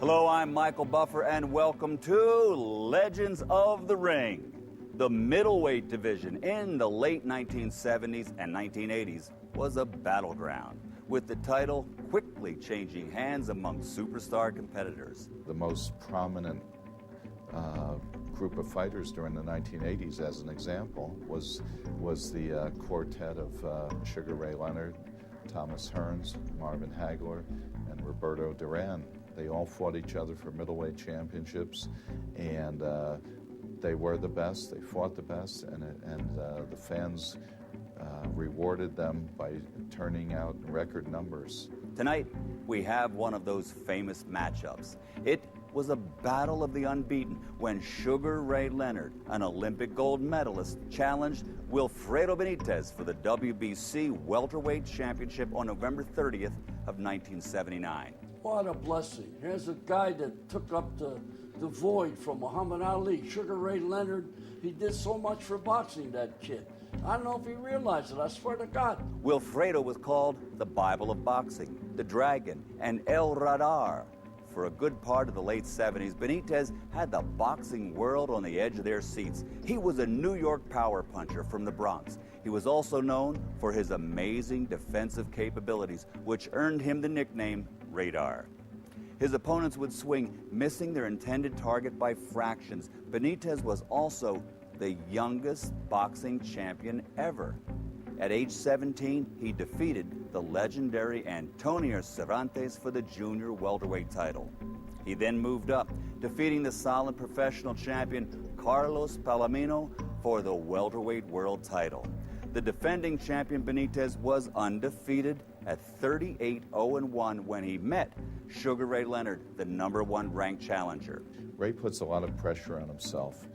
Hello, I'm Michael Buffer, and welcome to Legends of the Ring. The middleweight division in the late 1970s and 1980s was a battleground, with the title quickly changing hands among superstar competitors. The most prominent group of fighters during the 1980s, as an example, was the quartet of Sugar Ray Leonard, Thomas Hearns, Marvin Hagler, and Roberto Duran. They all fought each other for middleweight championships, and they were the best. They fought the best, and the fans rewarded them by turning out in record numbers. Tonight, we have one of those famous matchups. It was a battle of the unbeaten when Sugar Ray Leonard, an Olympic gold medalist, challenged Wilfredo Benitez for the WBC welterweight championship on November 30th of 1979. What a blessing. Here's a guy that took up the void from Muhammad Ali. Sugar Ray Leonard, he did so much for boxing, that kid. I don't know if he realized it, I swear to God. Wilfredo was called the Bible of boxing, the Dragon, and El Radar. For a good part of the late 70s, Benitez had the boxing world on the edge of their seats. He was a New York power puncher from the Bronx. He was also known for his amazing defensive capabilities, which earned him the nickname Radar. His opponents would swing, missing their intended target by fractions. Benitez was also the youngest boxing champion ever. At age 17, he defeated the legendary Antonio Cervantes for the junior welterweight title. He then moved up, defeating the solid professional champion Carlos Palomino for the welterweight world title. The defending champion Benitez was undefeated at 38-0-1 when he met Sugar Ray Leonard, the #1 ranked challenger. Ray puts a lot of pressure on himself,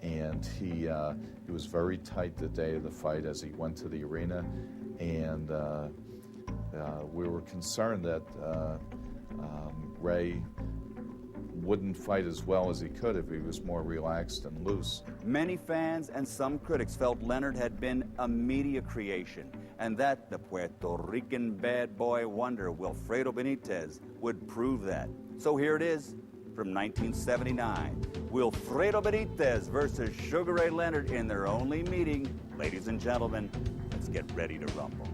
and he was very tight the day of the fight as he went to the arena, and we were concerned that Ray wouldn't fight as well as he could if he was more relaxed and loose. Many fans and some critics felt Leonard had been a media creation, and that the Puerto Rican bad boy wonder Wilfredo Benitez would prove that. So here it is from 1979, Wilfredo Benitez versus Sugar Ray Leonard in their only meeting. Ladies and gentlemen, let's get ready to rumble.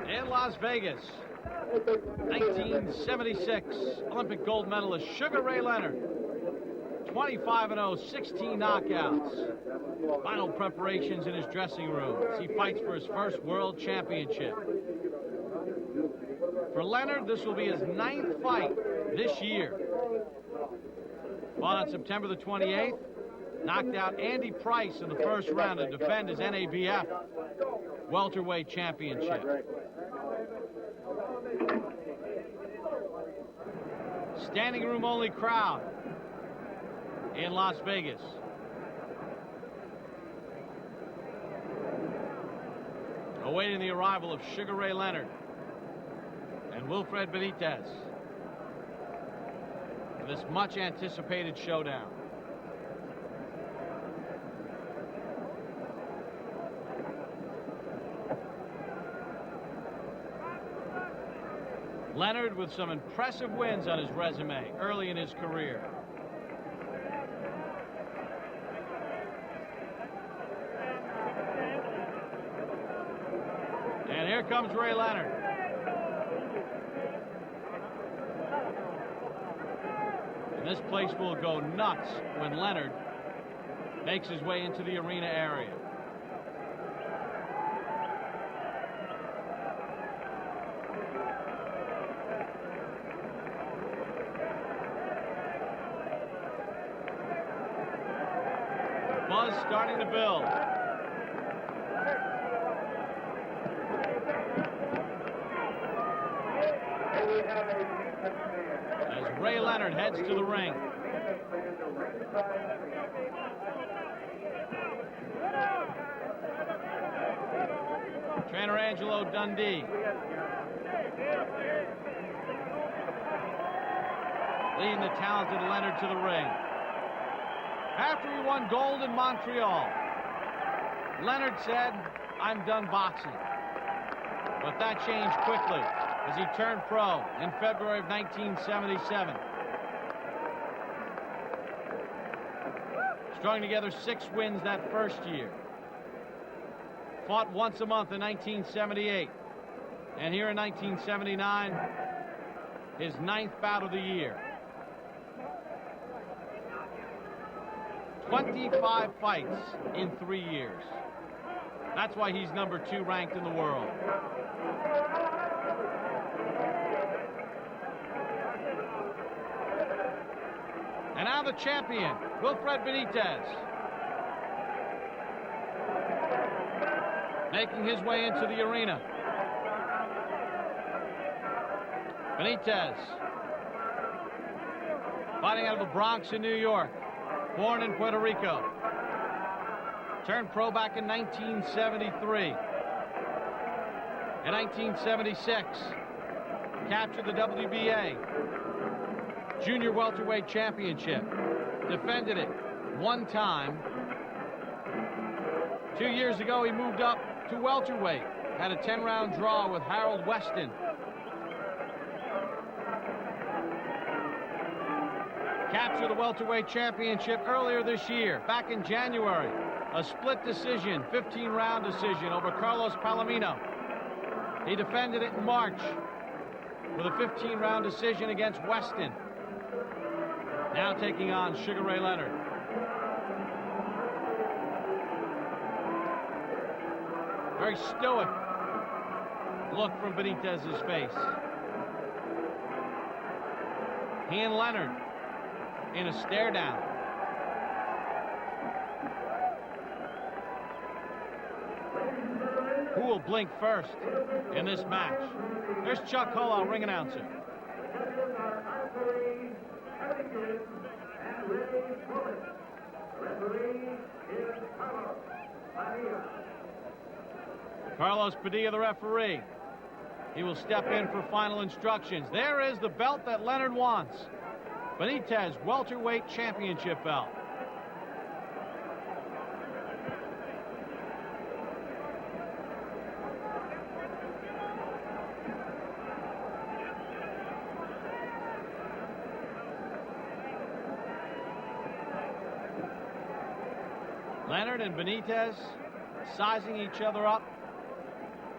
In Las Vegas, 1976, Olympic gold medalist Sugar Ray Leonard, 25-0, 16 knockouts. Final preparations in his dressing room as he fights for his first world championship. For Leonard, this will be his 9th fight this year. Fought on September the 28th, knocked out Andy Price in the first round to defend his NABF welterweight championship. Standing room only crowd in Las Vegas. Awaiting the arrival of Sugar Ray Leonard and Wilfred Benitez for this much anticipated showdown. Leonard with some impressive wins on his resume early in his career. And here comes Ray Leonard. And this place will go nuts when Leonard makes his way into the arena area. Buzz starting to build. As Ray Leonard heads to the ring. Trainer Angelo Dundee leading the talented Leonard to the ring. After he won gold in Montreal, Leonard said, "I'm done boxing." But that changed quickly as he turned pro in February of 1977. Strung together 6 wins that first year. Fought once a month in 1978. And here in 1979, his 9th bout of the year. 25 fights in 3 years. That's why he's number 2 ranked in the world. And now the champion, Wilfred Benitez. Making his way into the arena. Benitez, fighting out of the Bronx in New York, born in Puerto Rico. Turned pro back in 1973. In 1976, captured the WBA Junior Welterweight Championship. Defended it 1 time. 2 years ago, he moved up to welterweight. Had a 10-round draw with Harold Weston. Captured the welterweight championship earlier this year, back in January. A split decision, 15-round decision over Carlos Palomino. He defended it in March with a 15-round decision against Weston. Now taking on Sugar Ray Leonard. Very stoic look from Benitez's face. He and Leonard in a stare down. Who will blink first in this match? There's Chuck Hull, our ring announcer. Carlos Padilla, the referee. He will step in for final instructions. There is the belt that Leonard wants. Benitez welterweight championship belt. Leonard and Benitez sizing each other up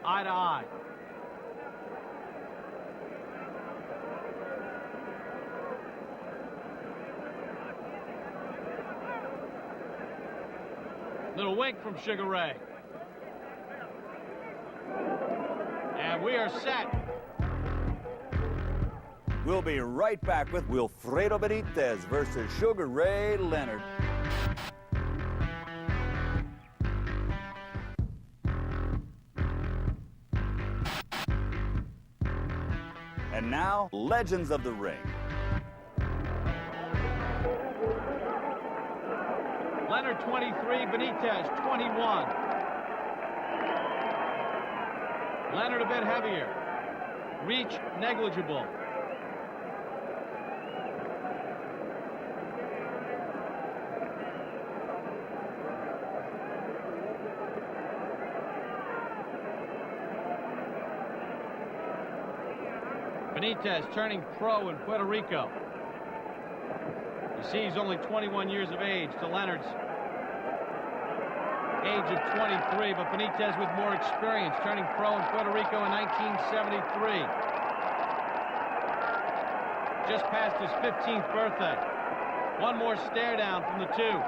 eye to eye. Little wink from Sugar Ray. And we are set. We'll be right back with Wilfredo Benitez versus Sugar Ray Leonard. And now, legends of the ring. Leonard 23, Benitez 21. Leonard a bit heavier. Reach negligible. Benitez turning pro in Puerto Rico. You see, he's only 21 years of age to Leonard's age of 23, but Benitez with more experience, turning pro in Puerto Rico in 1973. Just past his 15th birthday. One more stare down from the two.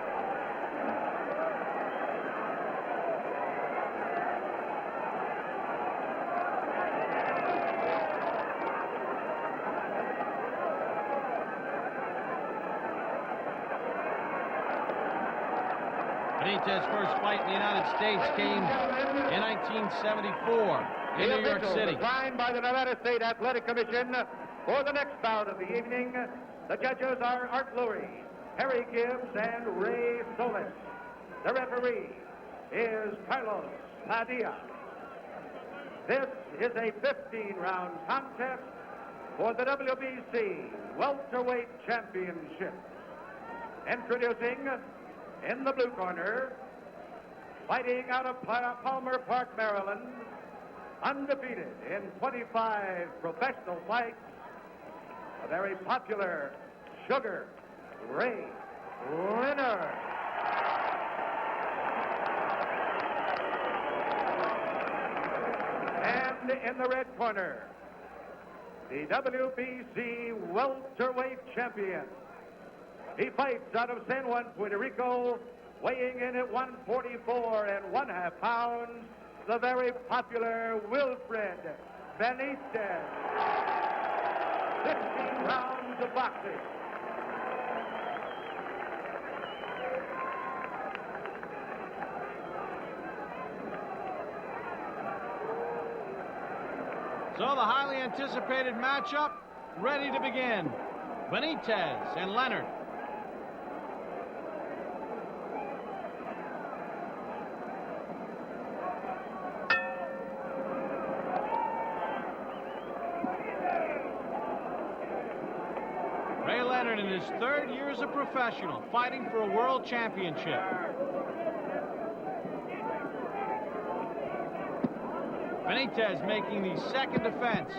Benitez's first fight in the United States came in 1974 in New York City. Signed by the Nevada State Athletic Commission for the next bout of the evening. The judges are Art Lurie, Harry Gibbs, and Ray Solis. The referee is Carlos Padilla. This is a 15-round contest for the WBC Welterweight Championship. Introducing in the blue corner, fighting out of Palmer Park, Maryland, undefeated in 25 professional fights, a very popular Sugar Ray Leonard. And in the red corner, the WBC welterweight champion. He fights out of San Juan, Puerto Rico, weighing in at 144 1/2 pounds, the very popular Wilfred Benitez. 16 rounds of boxing. So the highly anticipated matchup ready to begin. Benitez and Leonard. Ray Leonard in his 3rd year as a professional, fighting for a world championship. Benitez making the 2nd defense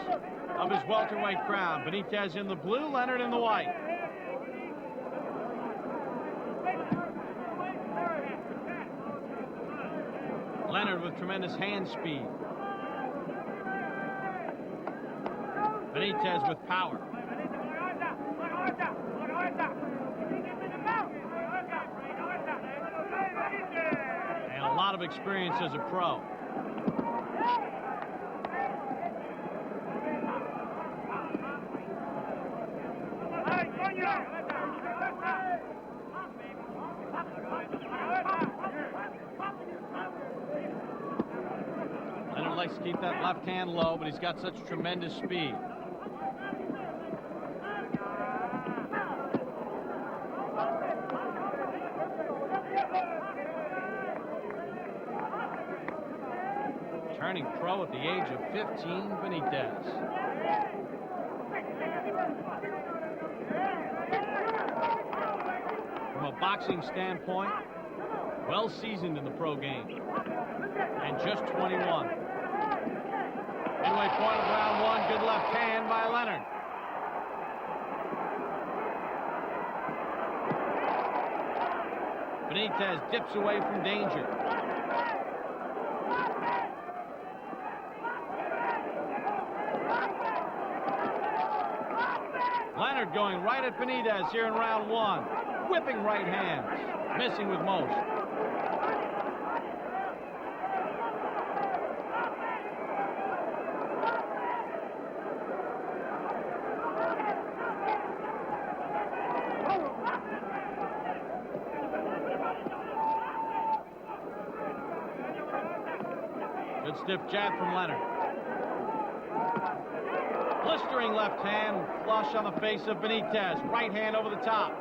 of his welterweight crown. Benitez in the blue, Leonard in the white. Leonard with tremendous hand speed. Benitez with power. And a lot of experience as a pro. Leonard likes to keep that left hand low, but he's got such tremendous speed. Turning pro at the age of 15, Benitez. From a boxing standpoint, well seasoned in the pro game. And just 21. Midway point of round 1, good left hand by Leonard. Benitez dips away from danger. Leonard going right at Benitez here in round 1. Whipping right hands, missing with most. Good stiff jab from Leonard. Blistering left hand, flush on the face of Benitez. Right hand over the top.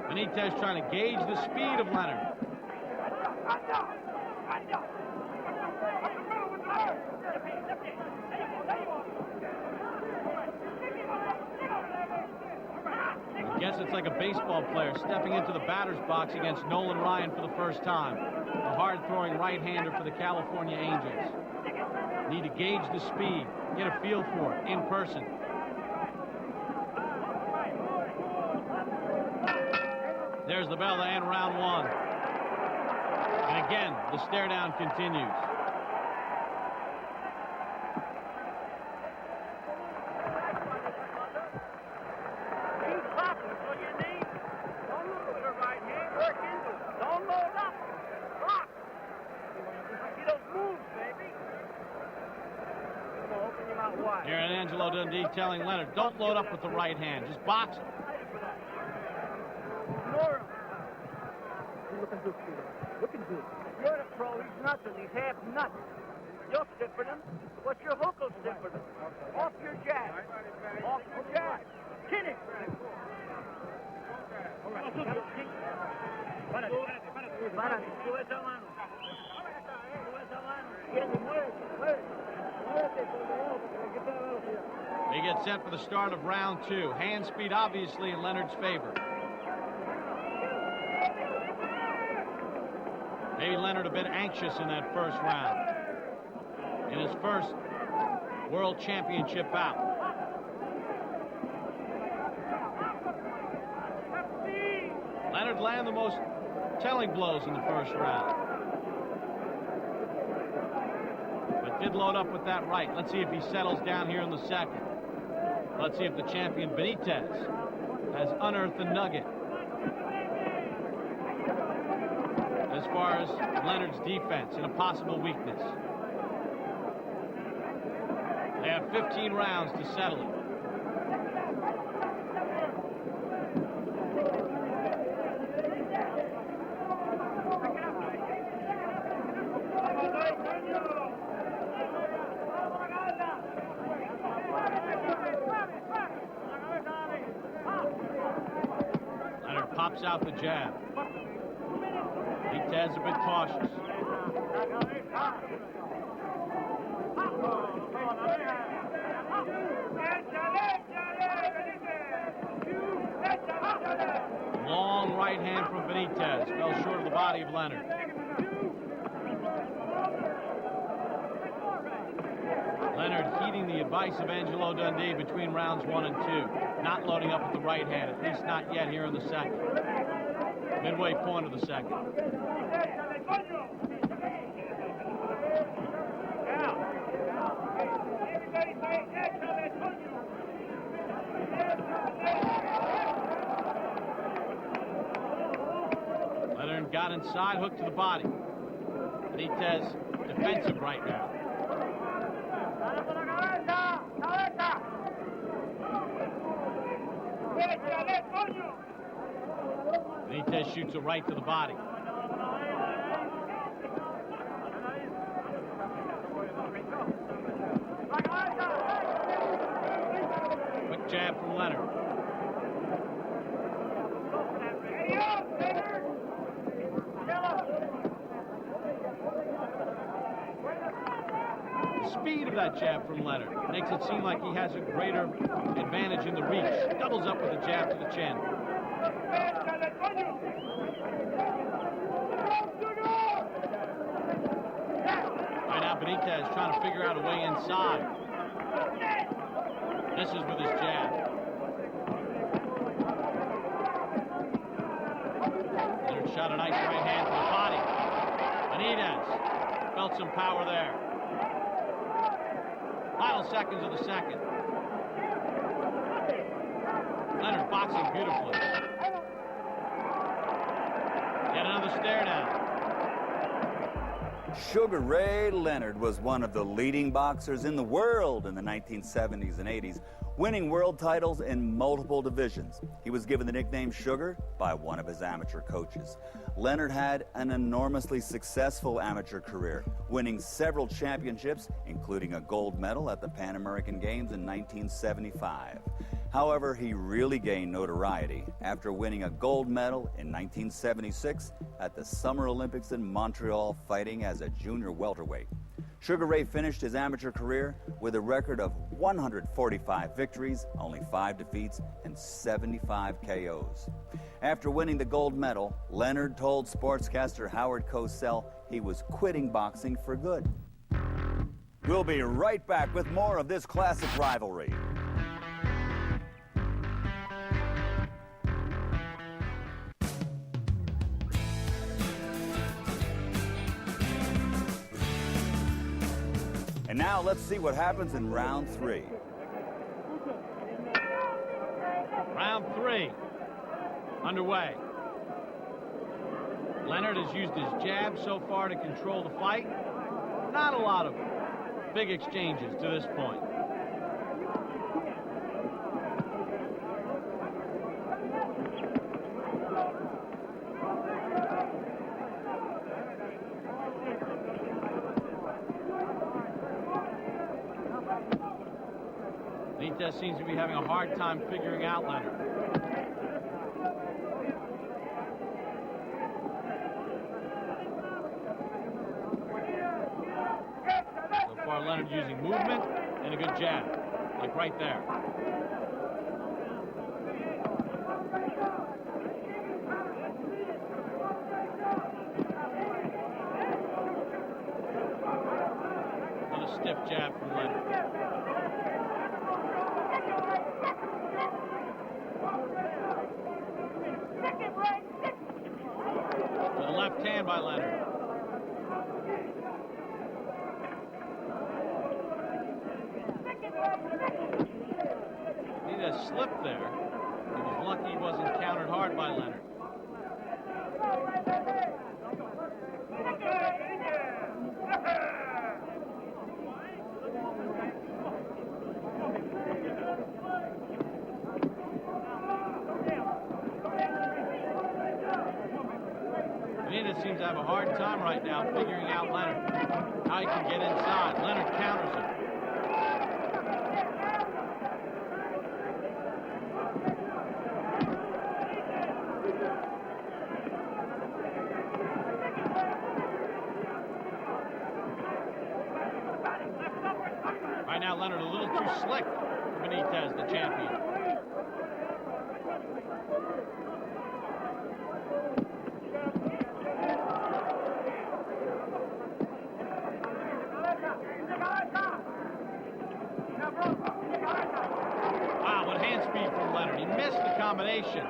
Benitez trying to gauge the speed of Leonard. I guess it's like a baseball player stepping into the batter's box against Nolan Ryan for the first time. A hard-throwing right-hander for the California Angels. Need to gauge the speed, get a feel for it in person. There's the bell to end round 1. And again, the stare down continues. Here in Angelo Dundee telling Leonard, don't load up with the right hand, just box it. Looking good, Peter. Looking good. You're a pro. He's nothing. He's half nuts. You're stiffing him. What's your hook will stiffen him? Off your jab. Off your jab. Hit it. Párate. Sube esa mano. Sube esa mano. They get set for the start of round 2. Hand speed obviously in Leonard's favor. Maybe Leonard a bit anxious in that first round. In his first World Championship bout. Leonard landed the most telling blows in the first round. But did load up with that right. Let's see if he settles down here in the second. Let's see if the champion Benitez has unearthed the nugget as far as Leonard's defense and a possible weakness. They have 15 rounds to settle it. Leonard pops out the jab. Benitez a bit cautious. Long right hand from Benitez. Fell short of the body of Leonard. Leonard heeding the advice of Angelo Dundee between rounds 1 and 2. Not loading up with the right hand, at least not yet here in the second. Midway point of the second. Leonard got inside, hook to the body. Benitez defensive right now. Benitez shoots a right to the body. Quick jab from Leonard. The speed of that jab from Leonard makes it seem like he has a greater advantage in the reach. Doubles up with a jab to the chin. Right now, Benitez trying to figure out a way inside. Misses with his jab. Leonard shot a nice right hand to the body. Benitez felt some power there. Final seconds of the second. Leonard boxing beautifully. Yet another stare down. Sugar Ray Leonard was one of the leading boxers in the world in the 1970s and 80s, winning world titles in multiple divisions. He was given the nickname Sugar by one of his amateur coaches. Leonard had an enormously successful amateur career, winning several championships, including a gold medal at the Pan American Games in 1975. However, he really gained notoriety after winning a gold medal in 1976 at the Summer Olympics in Montreal, fighting as a junior welterweight. Sugar Ray finished his amateur career with a record of 145 victories, only 5 defeats, and 75 KOs. After winning the gold medal, Leonard told sportscaster Howard Cosell he was quitting boxing for good. We'll be right back with more of this classic rivalry. And now let's see what happens in round 3. Round 3 underway. Leonard has used his jab so far to control the fight. Not a lot of big exchanges to this point. Benitez seems to be having a hard time figuring out Leonard. So far, Leonard using movement and a good jab, like right there. stiff jab from Leonard. With a left hand by Leonard. Benitez slipped there. He was lucky he wasn't countered hard by Leonard. Benitez seems to have a hard time right now figuring out Leonard. How he can get inside. Leonard counters him. Right now, Leonard a little too slick for Benitez, the champion. Wow, what hand speed from Leonard. He missed the combination,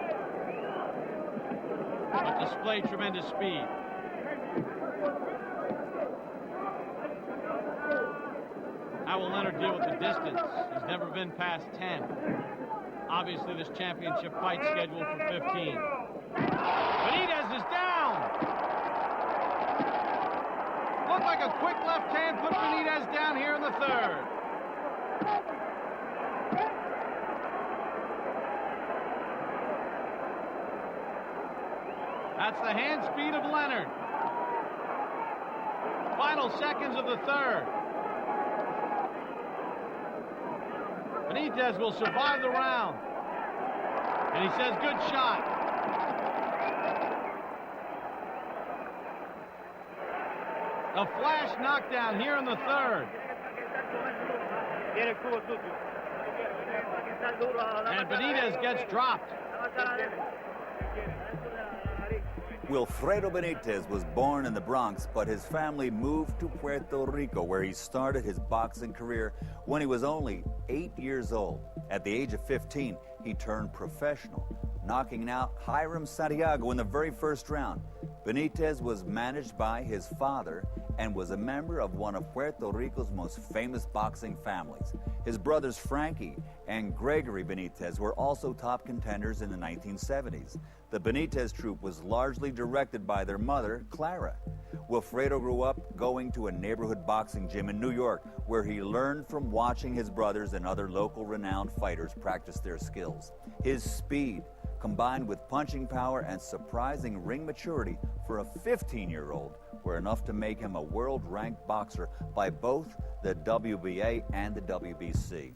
but displayed tremendous speed. How will Leonard deal with the distance? He's never been past 10. Obviously, this championship fight's scheduled for 15. Benitez is down! Looked like a quick left hand put Benitez down here in the third. That's the hand speed of Leonard. Final seconds of the third. Benitez will survive the round. And he says, good shot. A flash knockdown here in the third. And Benitez gets dropped. Wilfredo Benitez was born in the Bronx, but his family moved to Puerto Rico, where he started his boxing career when he was only 8 years old. At the age of 15, he turned professional, knocking out Hiram Santiago in the very first round. Benitez was managed by his father and was a member of one of Puerto Rico's most famous boxing families. His brothers Frankie and Gregory Benitez were also top contenders in the 1970s. The Benitez troupe was largely directed by their mother, Clara. Wilfredo grew up going to a neighborhood boxing gym in New York, where he learned from watching his brothers and other local renowned fighters practice their skills. His speed, combined with punching power and surprising ring maturity for a 15-year-old, were enough to make him a world-ranked boxer by both the WBA and the WBC.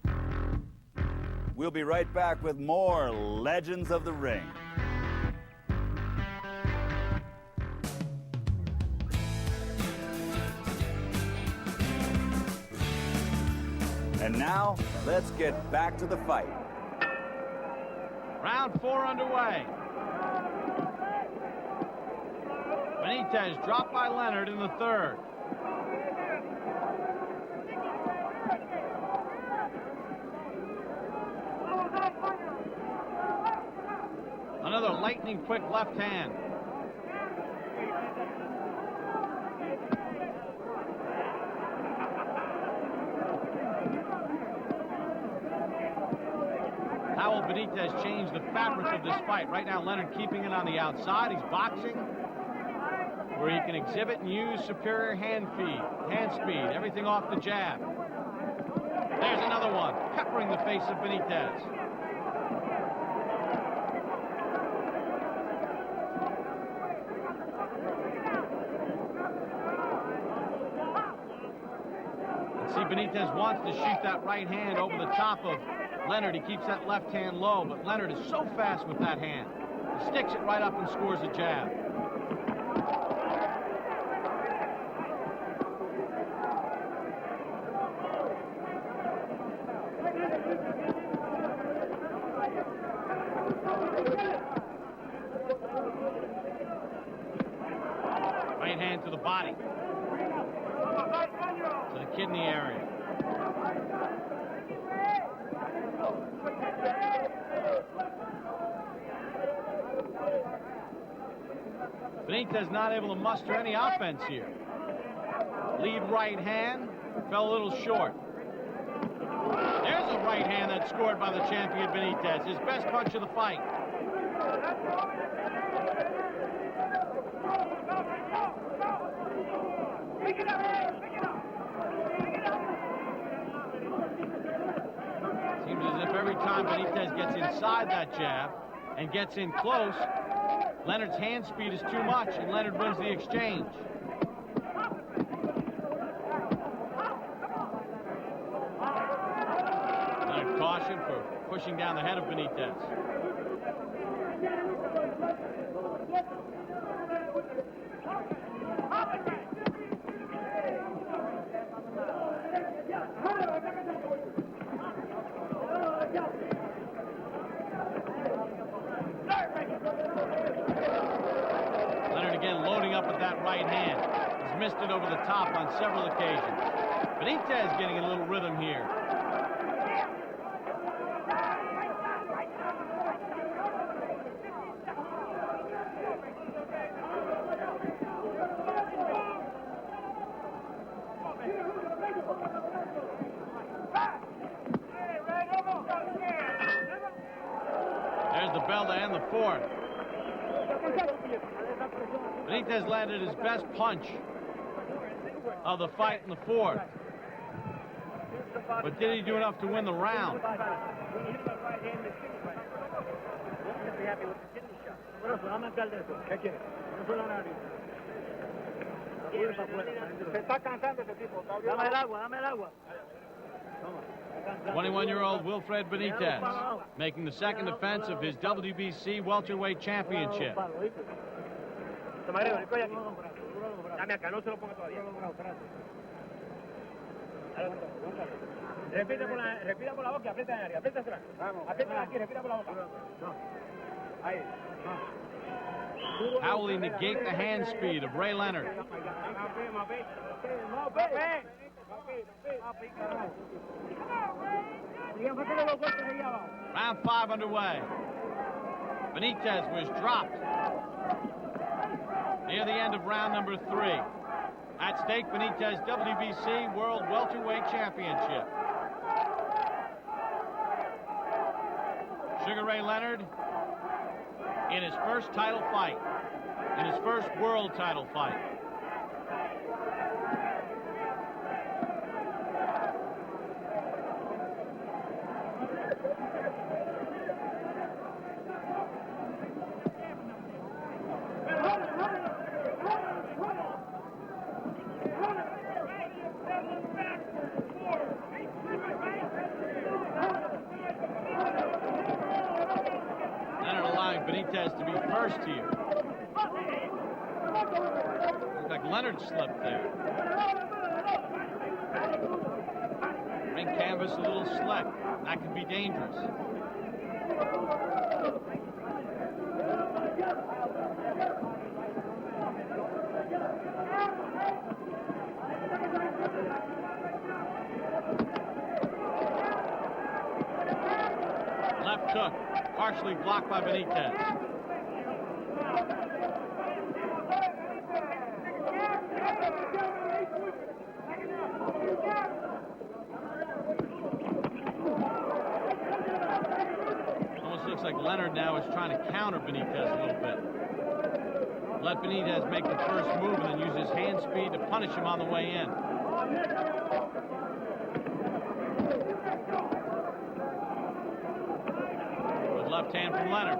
We'll be right back with more Legends of the Ring. And now, let's get back to the fight. Round 4 underway. Benitez dropped by Leonard in the third. Another lightning quick left hand. How will Benitez change the fabric of this fight? Right now, Leonard keeping it on the outside. He's boxing where he can exhibit and use superior hand speed, everything off the jab. There's another one, peppering the face of Benitez. And see, Benitez wants to shoot that right hand over the top of Leonard. He keeps that left hand low, but Leonard is so fast with that hand. He sticks it right up and scores a jab. Right hand to the body. So to kidney area. Benitez not able to muster any offense here. Lead right hand, fell a little short. There's a right hand that's scored by the champion Benitez, his best punch of the fight. Seems as if every time Benitez gets inside that jab and gets in close, Leonard's hand speed is too much, and Leonard wins the exchange. Leonard caution for pushing down the head of Benitez. Leonard again loading up with that right hand. He's missed it over the top on several occasions. Benitez getting a little rhythm here. There's the bell to end the fourth. Benitez landed his best punch of the fight in the fourth. But did he do enough to win the round? Se está cansando ese tipo. Dame el agua, dame el agua. 21-year-old Wilfred Benitez making the second defense of his WBC welterweight championship. Dame acá, no se lo ponga todavía. Respira por la boca y aprieta en el área. Aprieta atrás. Aprieta aquí, respira por la boca. Ahí. How will he negate the hand speed of Ray Leonard? Round 5 underway. Benitez was dropped near the end of round number 3. At stake, Benitez WBC World Welterweight Championship. Sugar Ray Leonard in his first title fight, in his first world title fight. Leonard allowing Benitez to be first here. Looks like Leonard slipped there. Ring canvas a little slick. That could be dangerous. Left hook, partially blocked by Benitez. Almost looks like Leonard now is trying to counter Benitez a little bit. Let Benitez make the first move and then use his hand speed to punish him on the way in. Good left hand from Leonard.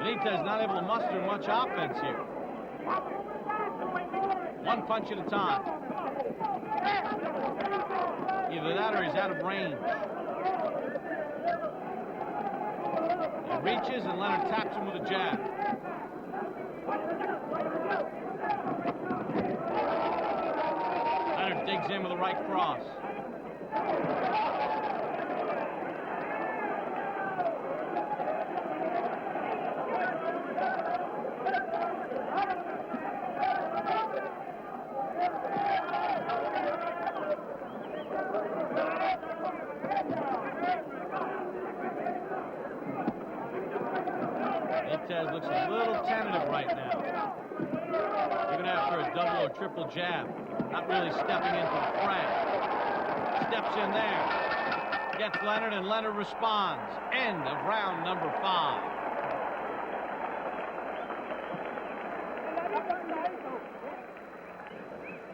Benitez not able to muster much offense here. One punch at a time. Either that or he's out of range. He reaches and Leonard taps him with a jab. right cross. Benitez looks a little tentative right now. Even after a double or triple jab. Not really stepping into the fray. Steps in there. Gets Leonard, and Leonard responds. End of round number 5.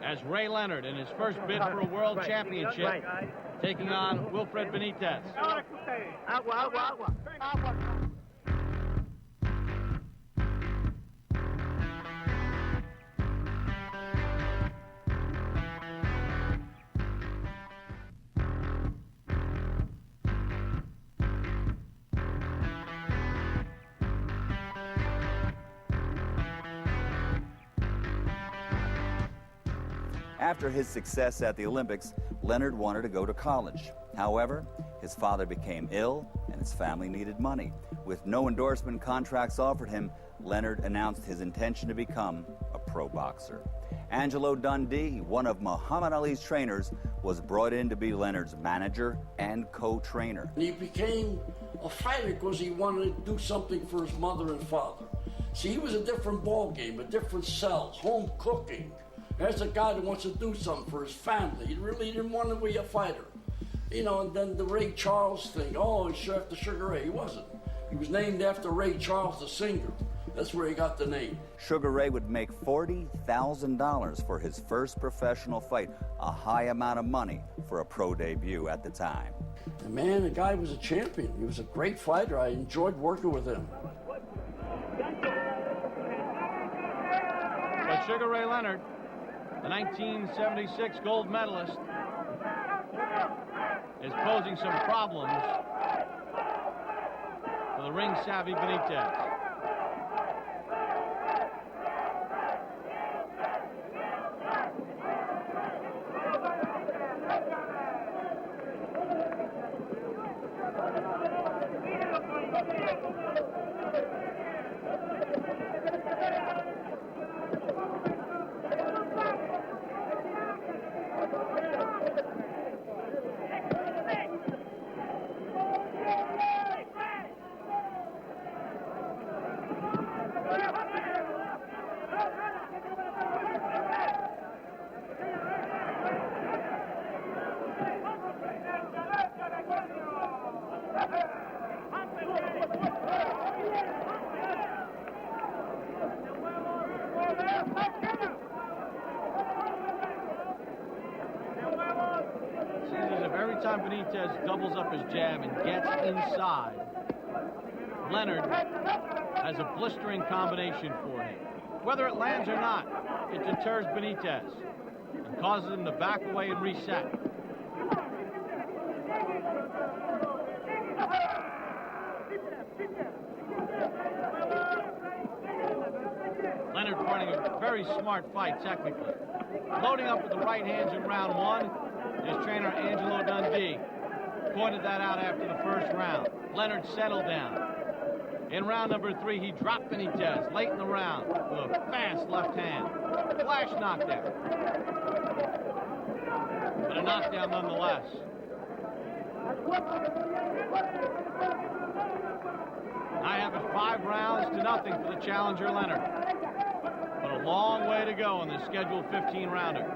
As Ray Leonard in his first bid for a world championship, taking on Wilfred Benitez. After his success at the Olympics, Leonard wanted to go to college. However, his father became ill and his family needed money. With no endorsement contracts offered him, Leonard announced his intention to become a pro boxer. Angelo Dundee, one of Muhammad Ali's trainers, was brought in to be Leonard's manager and co-trainer. He became a fighter because he wanted to do something for his mother and father. See, he was a different ball game, a different sell, home cooking. There's a guy that wants to do something for his family. He really didn't want to be a fighter. You know, and then the Ray Charles thing. Oh, he's after Sugar Ray. He wasn't. He was named after Ray Charles, the singer. That's where he got the name. Sugar Ray would make $40,000 for his first professional fight, a high amount of money for a pro debut at the time. And man, the guy was a champion. He was a great fighter. I enjoyed working with him. But Sugar Ray Leonard, the 1976 gold medalist, is posing some problems for the ring-savvy Benitez. Every time Benitez doubles up his jab and gets inside, Leonard has a blistering combination for him. Whether it lands or not, it deters Benitez and causes him to back away and reset. Leonard running a very smart fight technically. Loading up with the right hands in round 1. His trainer, Angelo Dundee, pointed that out after the first round. Leonard settled down. In round number 3, he dropped Benitez late in the round with a fast left hand. Flash knockdown. But a knockdown nonetheless. I have it 5-0 for the challenger, Leonard. But a long way to go in the scheduled 15-rounder.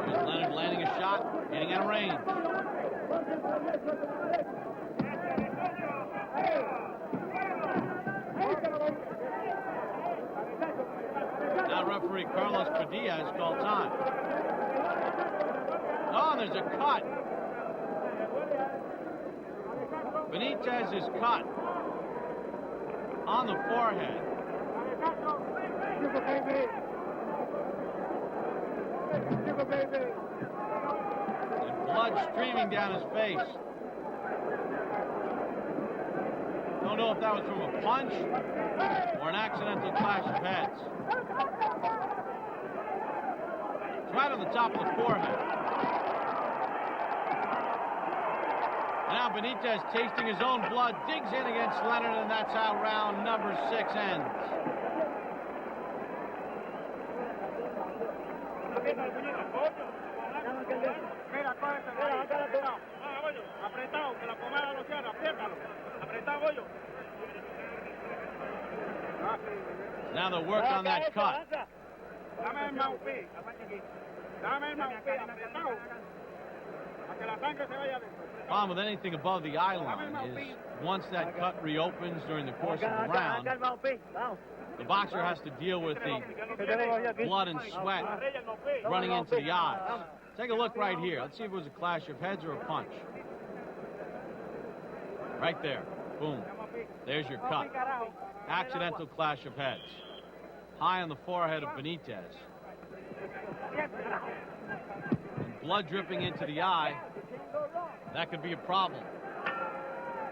Here's Leonard landing a shot, getting out of range. Now referee Carlos Padilla has called time. Oh, and there's a cut. Benitez is cut on the forehead. And blood streaming down his face. Don't know if that was from a punch or an accidental clash of heads. right on the top of the forehead. Now Benitez, tasting his own blood, digs in against Leonard, and that's how round number 6 ends. Now they'll work on that cut. Problem with anything above the eye line is once that cut reopens during the course of the round, the boxer has to deal with the blood and sweat running into the eyes. Take a look right here. Let's see if it was a clash of heads or a punch. Right there. Boom. There's your cut. Accidental clash of heads. High on the forehead of Benitez. And blood dripping into the eye, that could be a problem.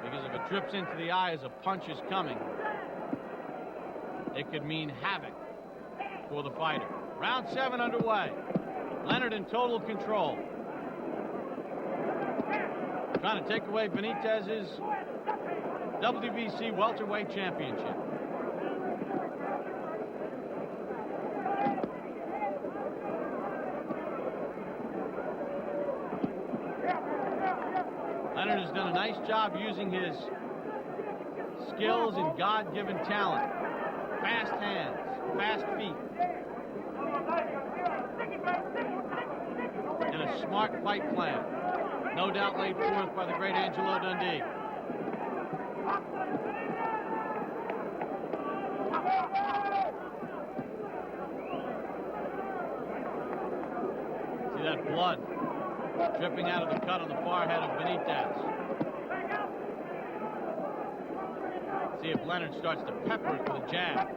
Because if it drips into the eye as a punch is coming, it could mean havoc for the fighter. Round 7 underway. Leonard in total control. Trying to take away Benitez's WBC welterweight championship. Leonard has done a nice job using his skills and God-given talent. Fast hands, fast feet. And a smart fight plan. No doubt laid forth by the great Angelo Dundee. See that blood dripping out of the cut on the forehead of Benitez. See if Leonard starts to pepper it with a jab.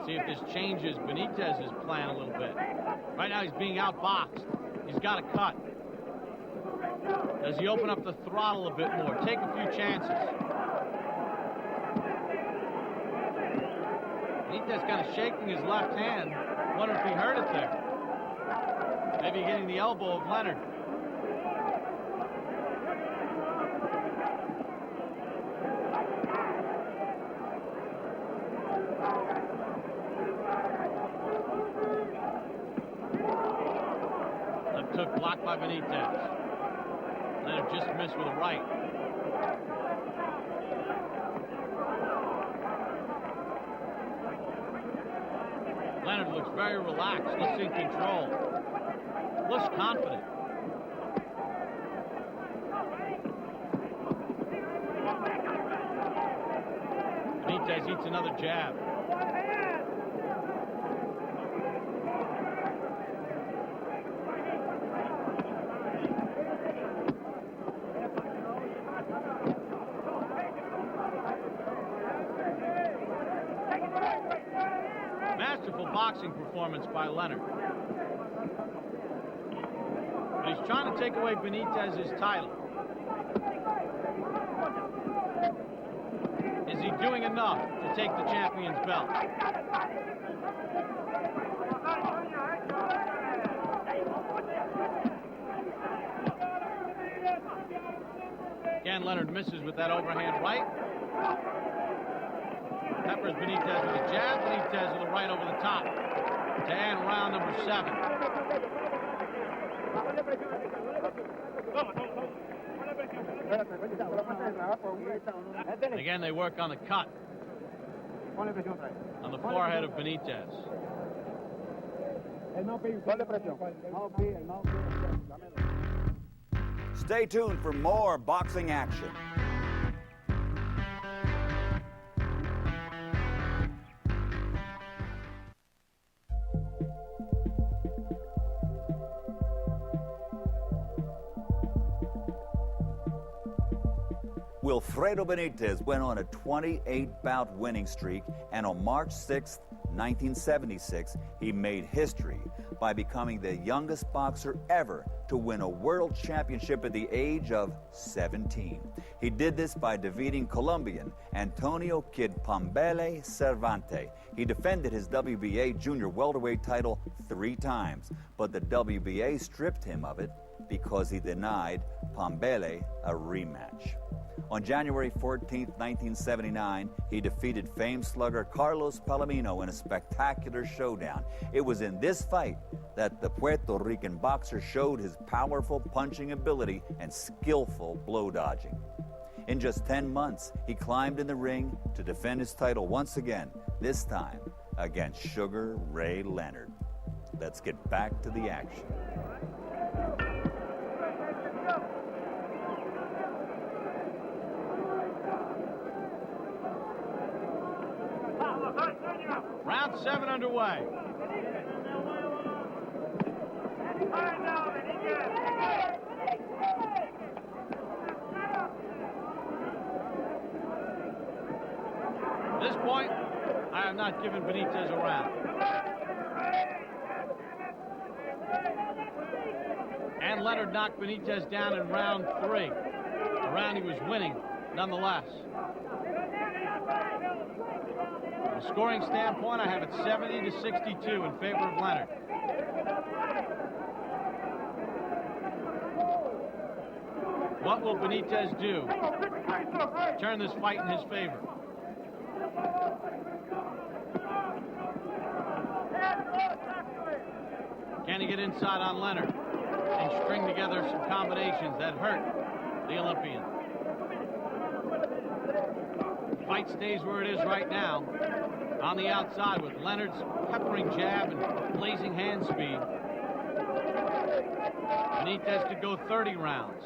See if this changes Benitez's plan a little bit. Right now he's being outboxed. He's got a cut. Does he open up the throttle a bit more? Take a few chances. Benitez kind of shaking his left hand. Wonder if he hurt it there. Maybe getting the elbow of Leonard. Left hook blocked by Benitez. Leonard just missed with a right. Leonard looks very relaxed, looks in control, looks confident. Benitez eats another jab. Masterful boxing performance by Leonard. But he's trying to take away Benitez's title. Is he doing enough to take the champion's belt? Again, Leonard misses with that overhand right. Peppers Benitez with a jab. Benitez with a right over the top to end round number 7. Again, they work on the cut on the forehead of Benitez. Stay tuned for more boxing action. Wilfredo Benitez went on a 28-bout winning streak, and on March 6th, 1976, he made history by becoming the youngest boxer ever to win a world championship at the age of 17. He did this by defeating Colombian Antonio Kid Pambele Cervantes. He defended his WBA junior welterweight title 3 times, but the WBA stripped him of it because he denied Pambele a rematch. On January 14, 1979, he defeated famed slugger Carlos Palomino in a spectacular showdown. It was in this fight that the Puerto Rican boxer showed his powerful punching ability and skillful blow dodging. In just 10 months, he climbed in the ring to defend his title once again, this time against Sugar Ray Leonard. Let's get back to the action. Round 7 underway. At this point, I have not given Benitez a round. And Leonard knocked Benitez down in round 3. A round he was winning, nonetheless. From a scoring standpoint, I have it 70-62 in favor of Leonard. What will Benitez do? Turn this fight in his favor. Can he get inside on Leonard and string together some combinations that hurt the Olympian? Fight stays where it is right now, on the outside with Leonard's peppering jab and blazing hand speed. Benitez could go 30 rounds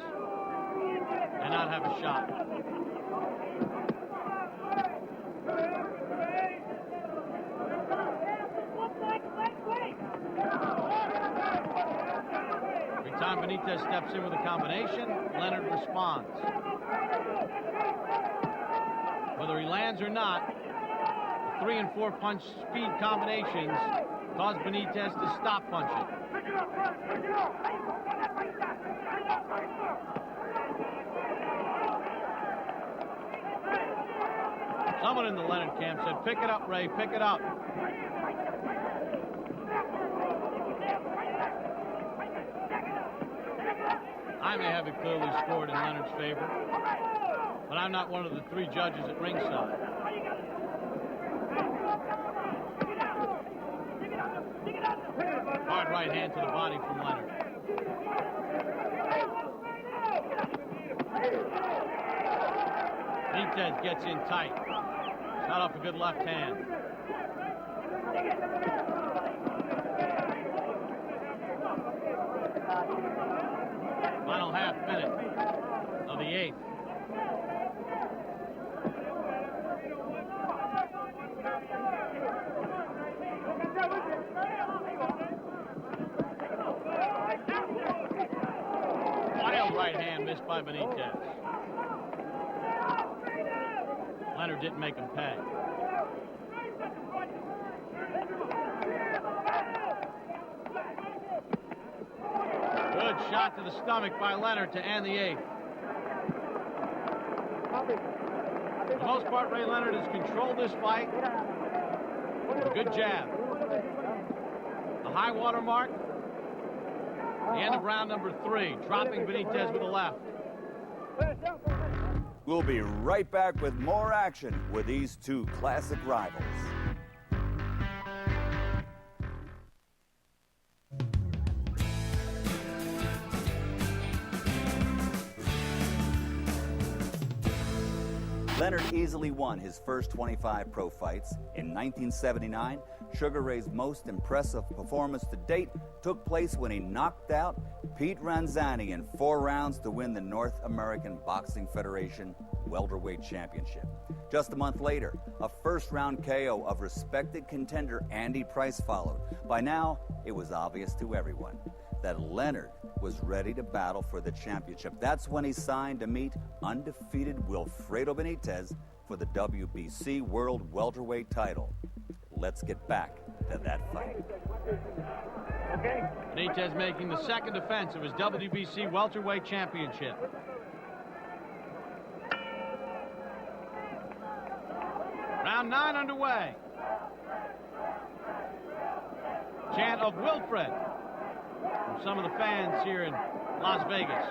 and not have a shot. Every time Benitez steps in with a combination, Leonard responds. Whether he lands or not, 3 and 4 punch speed combinations cause Benitez to stop punching. Someone in the Leonard camp said, "Pick it up, Ray, pick it up." I may have it clearly scored in Leonard's favor, but I'm not one of the 3 judges at ringside. Hard right hand to the body from Leonard. Benitez gets in tight. Shot off a good left hand. Final half minute of the 8th. Wild right hand missed by Benitez. Leonard didn't make him pay. Good shot to the stomach by Leonard to end the 8th. For the most part, Ray Leonard has controlled this fight with a good jab. The high water mark, the end of round number 3, dropping Benitez with a left. We'll be right back with more action with these 2 classic rivals. Leonard easily won his first 25 pro fights. In 1979, Sugar Ray's most impressive performance to date took place when he knocked out Pete Ranzani in 4 rounds to win the North American Boxing Federation welterweight championship. Just a month later, a first-round KO of respected contender Andy Price followed. By now, it was obvious to everyone that Leonard was ready to battle for the championship. That's when he signed to meet undefeated Wilfredo Benitez for the WBC World Welterweight title. let's get back to that fight. Okay. Benitez making the second defense of his WBC welterweight championship. Round 9 underway. Chant of Wilfred from some of the fans here in Las Vegas.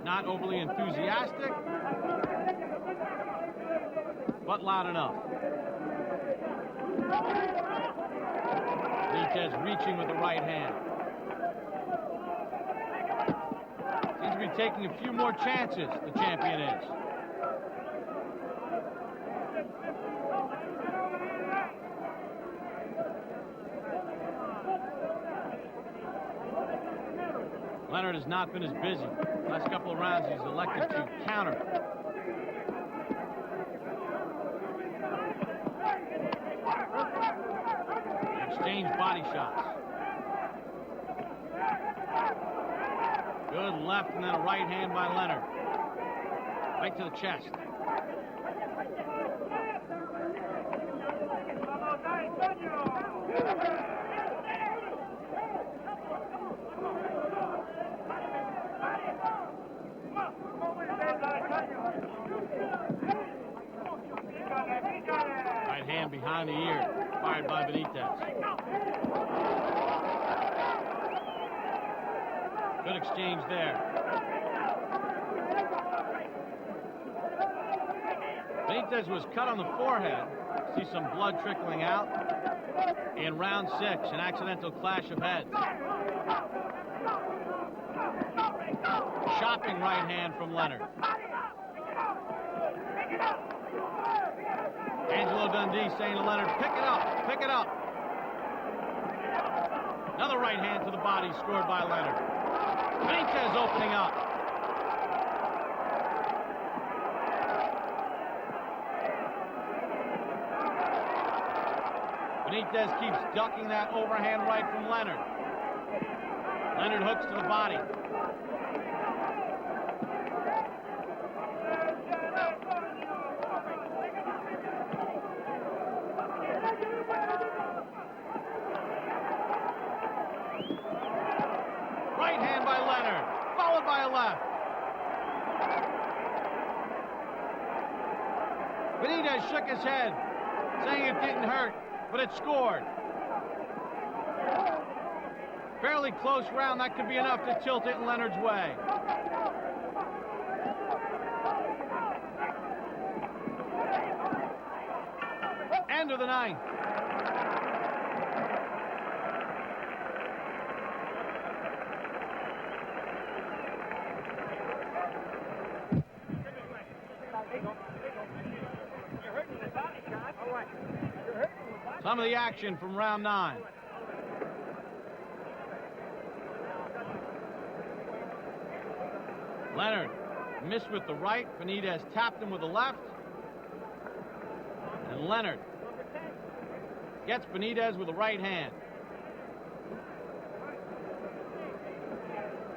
Not overly enthusiastic, but loud enough. Benitez reaching with the right hand. Seems to be taking a few more chances, the champion is. Leonard has not been as busy. Last couple of rounds, he's elected to counter. Exchange body shots. Good left and then a right hand by Leonard. Right to the chest. Right hand behind the ear, fired by Benitez. Good exchange there. Benitez was cut on the forehead. See some blood trickling out. In round 6, an accidental clash of heads. Chopping right hand from Leonard. Angelo Dundee saying to Leonard, pick it up, pick it up. Another right hand to the body scored by Leonard. Benitez opening up. Benitez keeps ducking that overhand right from Leonard. Leonard hooks to the body. Right hand by Leonard, followed by a left. Benitez shook his head, saying it didn't hurt, but it scored. Fairly close round. That could be enough to tilt it in Leonard's way. End of the 9th. Some of the action from round 9. Leonard missed with the right. Benitez tapped him with the left. And Leonard gets Benitez with the right hand.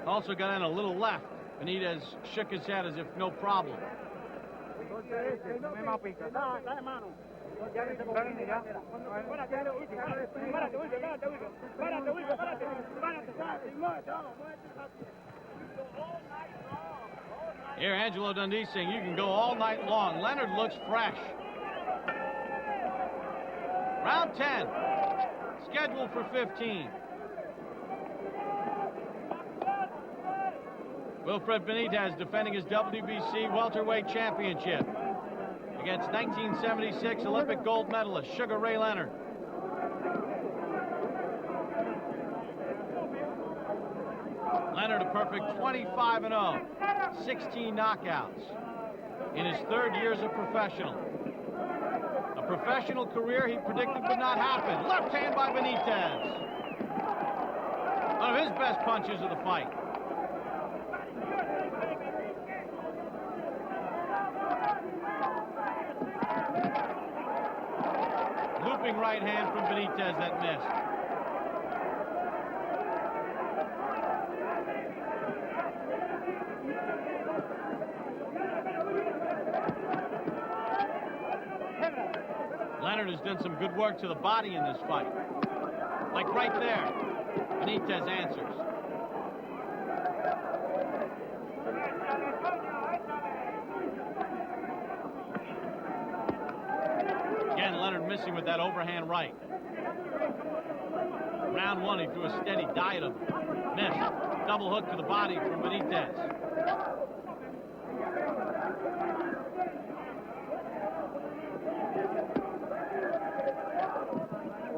Also got in a little left. Benitez shook his head as if no problem. Here, Angelo Dundee saying you can go all night long. Leonard looks fresh. Round 10, scheduled for 15. Wilfred Benitez defending his WBC welterweight championship against 1976 Olympic gold medalist Sugar Ray Leonard. Leonard a perfect 25-0, 16 knockouts in his 3rd year as a professional. A professional career he predicted would not happen. Left hand by Benitez. One of his best punches of the fight. Looping right hand from Benitez that missed. Leonard's done some good work to the body in this fight. Like right there. Benitez answers. Again, Leonard missing with that overhand right. Round one, he threw a steady diet of miss. Double hook to the body from Benitez.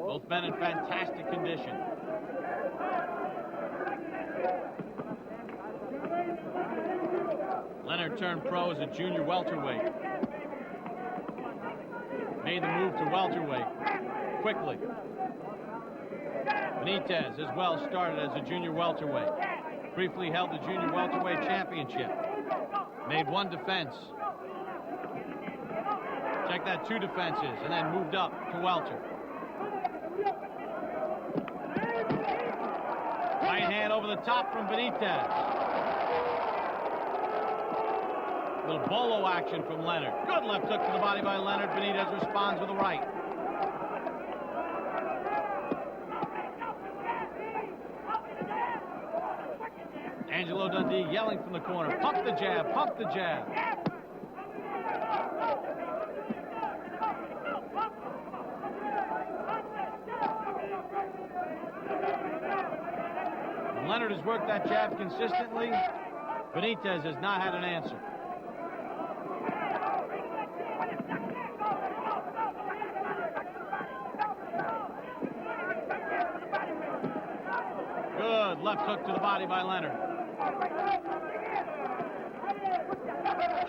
Both men in fantastic condition. Leonard turned pro as a junior welterweight. Made the move to welterweight quickly. Benitez as well started as a junior welterweight. Briefly held the junior welterweight championship. Made one defense. Check that, 2 defenses, and then moved up to welter. Right hand over the top from Benitez. Little bolo action from Leonard. Good left hook to the body by Leonard. Benitez responds with a right. Angelo Dundee yelling from the corner, pump the jab, pump the jab. Leonard has worked that jab consistently. Benitez has not had an answer. Good left hook to the body by Leonard.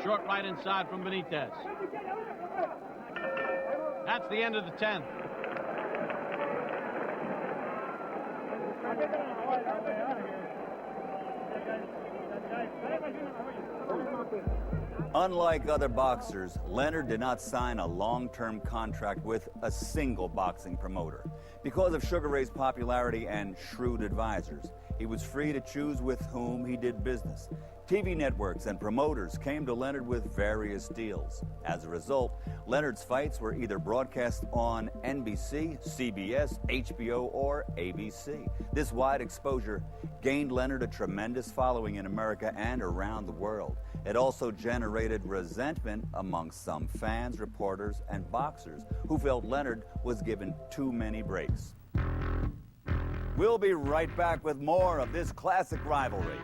Short right inside from Benitez. That's the end of the 10th. Unlike other boxers, Leonard did not sign a long-term contract with a single boxing promoter. Because of Sugar Ray's popularity and shrewd advisors, he was free to choose with whom he did business. TV networks and promoters came to Leonard with various deals. As a result, Leonard's fights were either broadcast on NBC, CBS, HBO, or ABC. This wide exposure gained Leonard a tremendous following in America and around the world. It also generated resentment among some fans, reporters, and boxers who felt Leonard was given too many breaks. We'll be right back with more of this classic rivalry.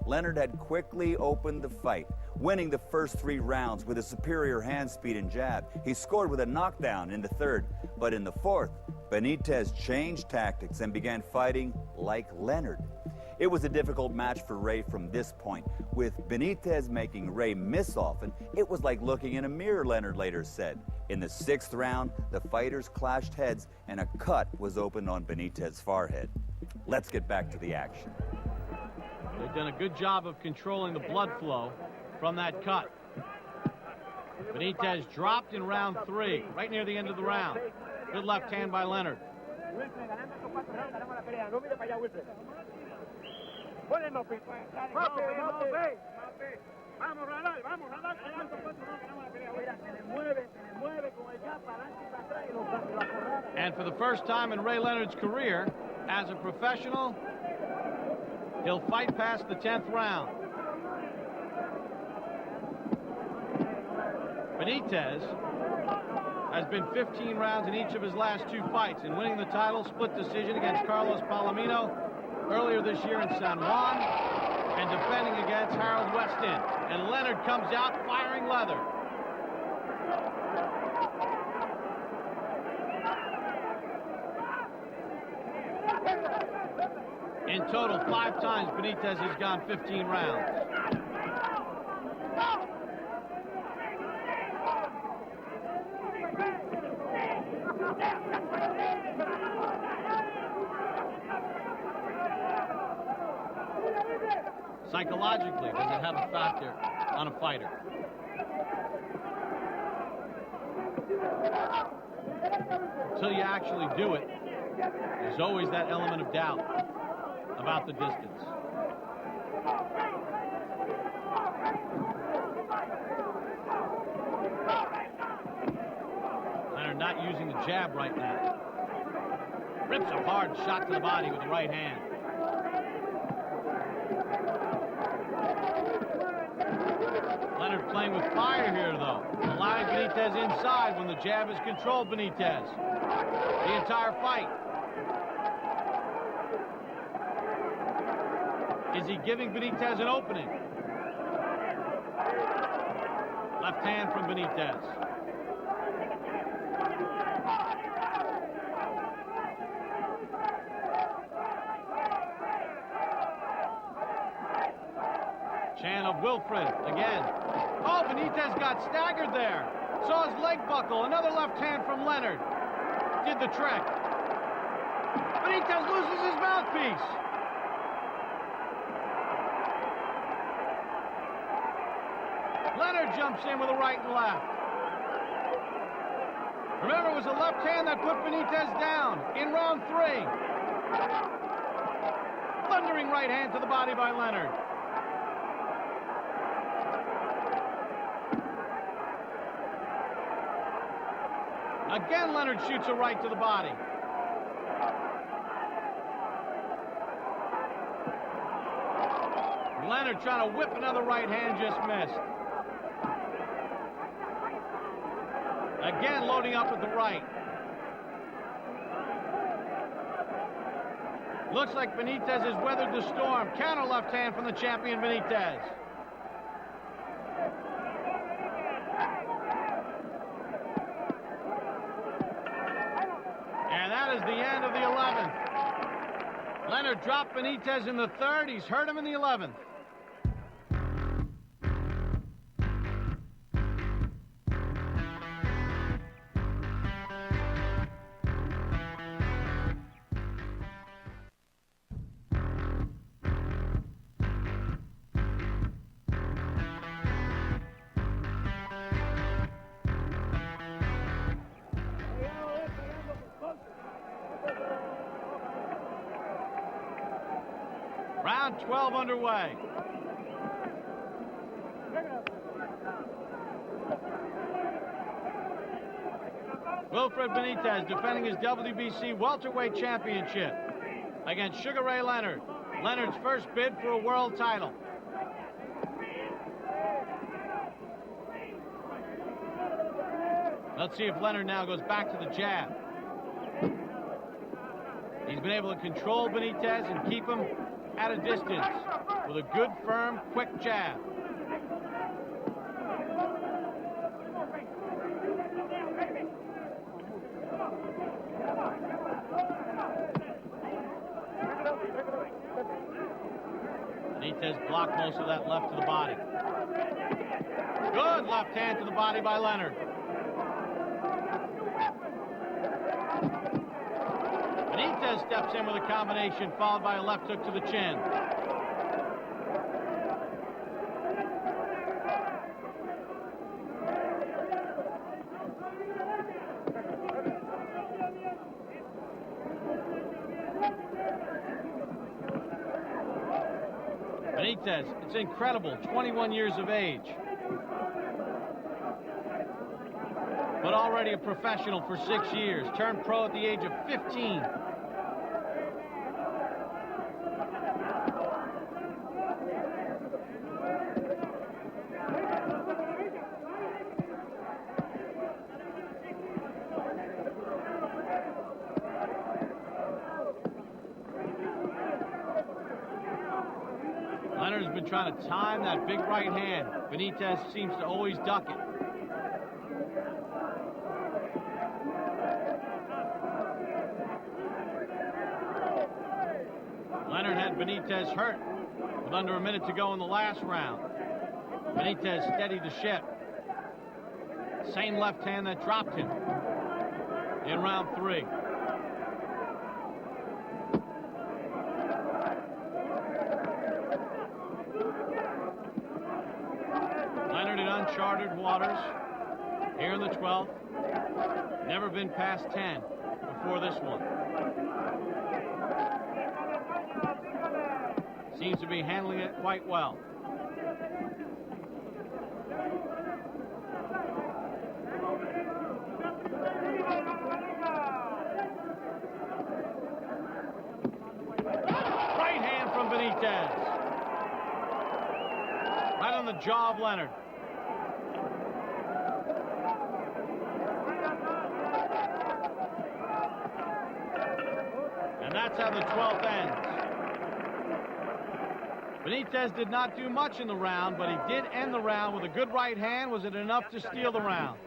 Leonard had quickly opened the fight, winning the first 3 rounds with a superior hand speed and jab. He scored with a knockdown in the 3rd, but in the 4th, Benitez changed tactics and began fighting like Leonard. It was a difficult match for Ray from this point. With Benitez making Ray miss often, it was like looking in a mirror, Leonard later said. In the 6th round, the fighters clashed heads and a cut was opened on Benitez's forehead. Let's get back to the action. They've done a good job of controlling the blood flow from that cut. Benitez dropped in round 3, right near the end of the round. Good left hand by Leonard. And for the first time in Ray Leonard's career, as a professional, he'll fight past the 10th round. Benitez has been 15 rounds in each of his last 2 fights, and winning the title split decision against Carlos Palomino earlier this year in San Juan, and defending against Harold Weston. And Leonard comes out firing leather. In total, 5 times Benitez has gone 15 rounds. Psychologically, does it have a factor on a fighter? Until you actually do it, There's always that element of doubt about the distance. Leonard not using the jab right now. Rips a hard shot to the body with the right hand. Leonard playing with fire here, though. Allowing Benitez inside when the jab has controlled Benitez the entire fight. Is he giving Benitez an opening? Left hand from Benitez. Chan of Wilfred again. Oh, Benitez got staggered there. Saw his leg buckle. Another left hand from Leonard. Did the trick. Benitez loses his mouthpiece. Leonard jumps in with a right and left. Remember, it was a left hand that put Benitez down in round 3. Thundering right hand to the body by Leonard. Again, Leonard shoots a right to the body. Leonard trying to whip another right hand, just missed. Again, loading up with the right. Looks like Benitez has weathered the storm. Counter left hand from the champion, Benitez. And that is the end of the 11th. Leonard dropped Benitez in the 3rd. He's hurt him in the 11th. Round 12 underway. Wilfred Benitez defending his WBC welterweight championship against Sugar Ray Leonard. Leonard's first bid for a world title. Let's see if Leonard now goes back to the jab. He's been able to control Benitez and keep him at a distance with a good, firm, quick jab. Benitez blocked most of that left to the body. Good left hand to the body by Leonard. Benitez steps in with a combination, followed by a left hook to the chin. Benitez, it's incredible, 21 years of age. But already a professional for 6 years, turned pro at the age of 15. Leonard's been trying to time that big right hand. Benitez seems to always duck it. Leonard had Benitez hurt with under a minute to go in the last round. Benitez steadied the ship. Same left hand that dropped him in round 3. Leonard in uncharted waters here in the 12th. Never been past 10 before this one. Seems to be handling it quite well. Right hand from Benitez. Right on the jaw of Leonard. And that's how the 12th ends. Benitez did not do much in the round, but he did end the round with a good right hand. Was it enough to steal the round?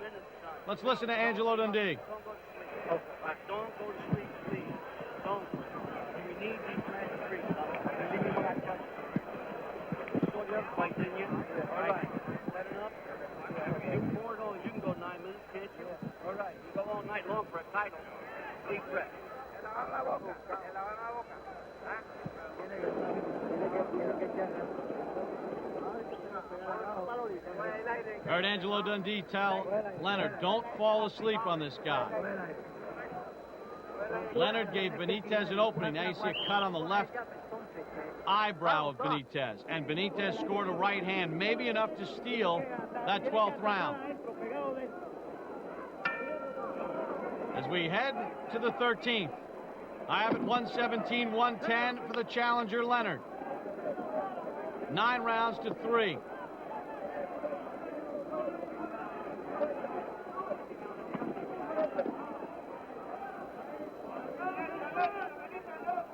Let's listen to Angelo Dundee. Don't go to sleep, please. Don't. You need these last three. Fight, didn't you? All right. Set it up. You can more going. You can go 9 minutes, can't you? All right. You go all night long for a title. Deep breath. Heard Angelo Dundee tell Leonard, don't fall asleep on this guy. Leonard gave Benitez an opening. Now you see a cut on the left eyebrow of Benitez. And Benitez scored a right hand, maybe enough to steal that 12th round. As we head to the 13th, I have it 117-110 for the challenger Leonard. 9 rounds to 3.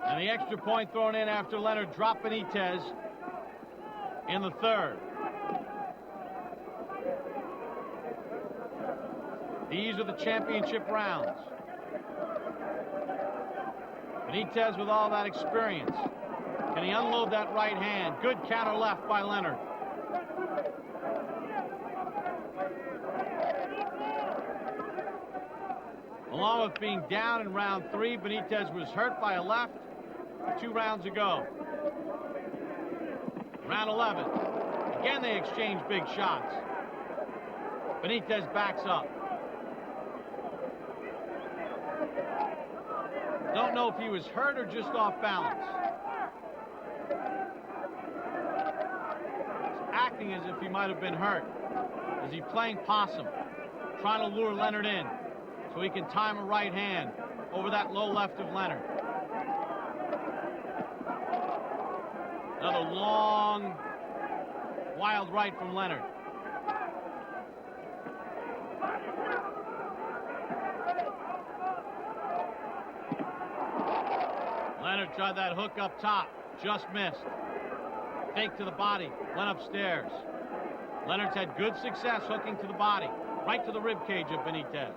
And the extra point thrown in after Leonard dropped Benitez in the 3rd. These are the championship rounds. Benitez with all that experience. Can he unload that right hand? Good counter left by Leonard. Along with being down in round 3, Benitez was hurt by a left 2 rounds ago. Round 11. Again, they exchange big shots. Benitez backs up. Don't know if he was hurt or just off balance. He's acting as if he might have been hurt. Is he playing possum? Trying to lure Leonard in so he can time a right hand over that low left of Leonard. Another long, wild right from Leonard. Leonard tried that hook up top, just missed. Fake to the body, went upstairs. Leonard's had good success hooking to the body, right to the rib cage of Benitez.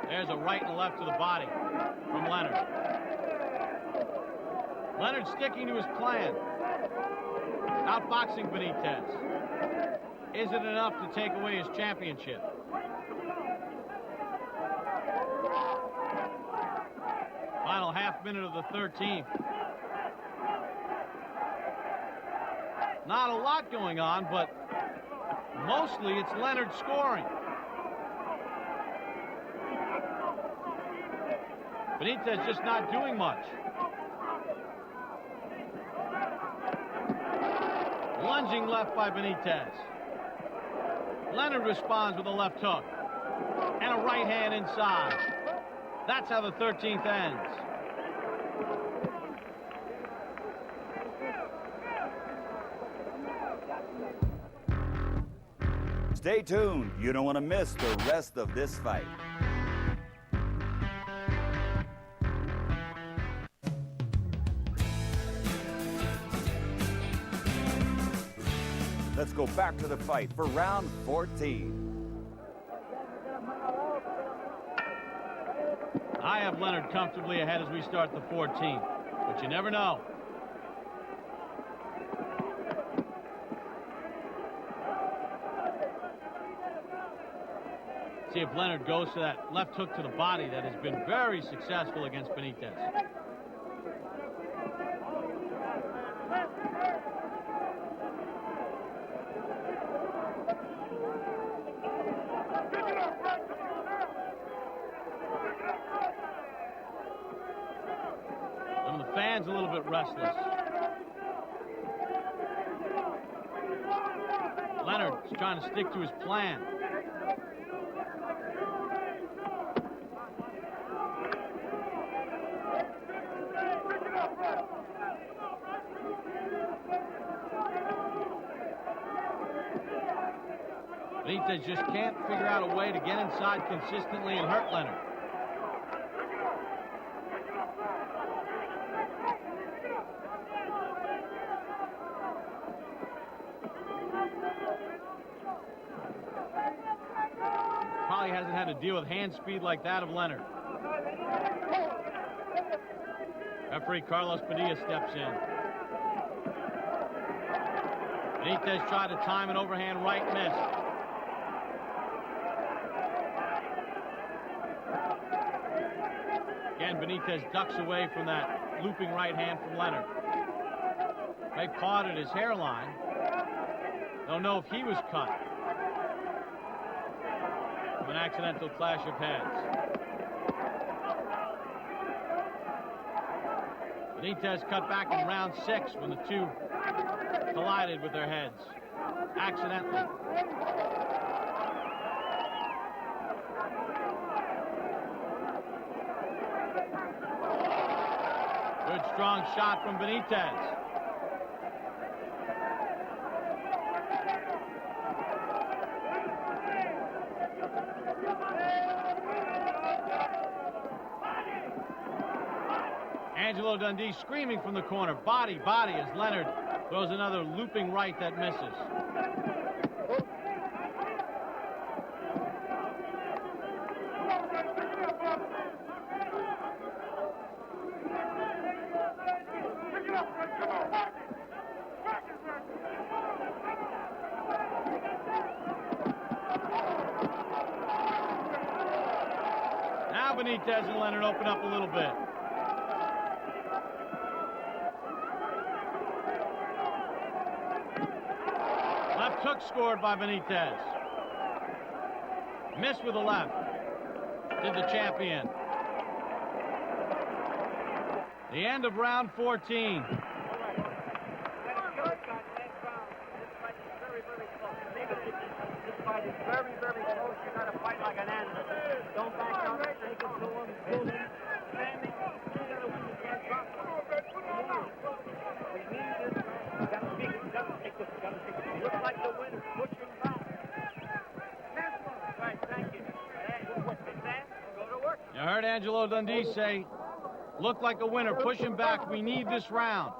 There's a right and left to the body from Leonard. Leonard sticking to his plan. Outboxing Benitez. Is it enough to take away his championship? Final half minute of the 13th. Not a lot going on, but mostly it's Leonard scoring. Benitez just not doing much. Lunging left by Benitez. Leonard responds with a left hook. And a right hand inside. That's how the 13th ends. Stay tuned. You don't want to miss the rest of this fight. Let's go back to the fight for round 14. I have Leonard comfortably ahead as we start the 14th, but you never know. See if Leonard goes to that left hook to the body that has been very successful against Benitez. Some of the fans a little bit restless. Leonard's trying to stick to his plan. Benitez just can't figure out a way to get inside consistently and hurt Leonard. Probably hasn't had to deal with hand speed like that of Leonard. Referee Carlos Padilla steps in. Benitez tried to time an overhand right, missed. Again, Benitez ducks away from that looping right hand from Leonard. They pawed at his hairline. Don't know if he was cut. An accidental clash of heads. Benitez cut back in round 6 when the two collided with their heads. Accidentally. Good strong shot from Benitez. Angelo Dundee screaming from the corner. Body, body, as Leonard throws another looping right that misses. Now Benitez and Leonard open up a little bit. Left hook scored by Benitez. Missed with the left. Did the champion. The end of round 14. Very, very close. You got to fight like an animal. Don't back down. Take it to him. Pull him. Standing. You got to win. You can't drop him. We need this. You got to take it. You got to take this. You got to take it. Look like the winner. Push him back. Right. Thank you. What's that? Go to work. You heard Angelo Dundee say, look like a winner. Push him back. We need this round.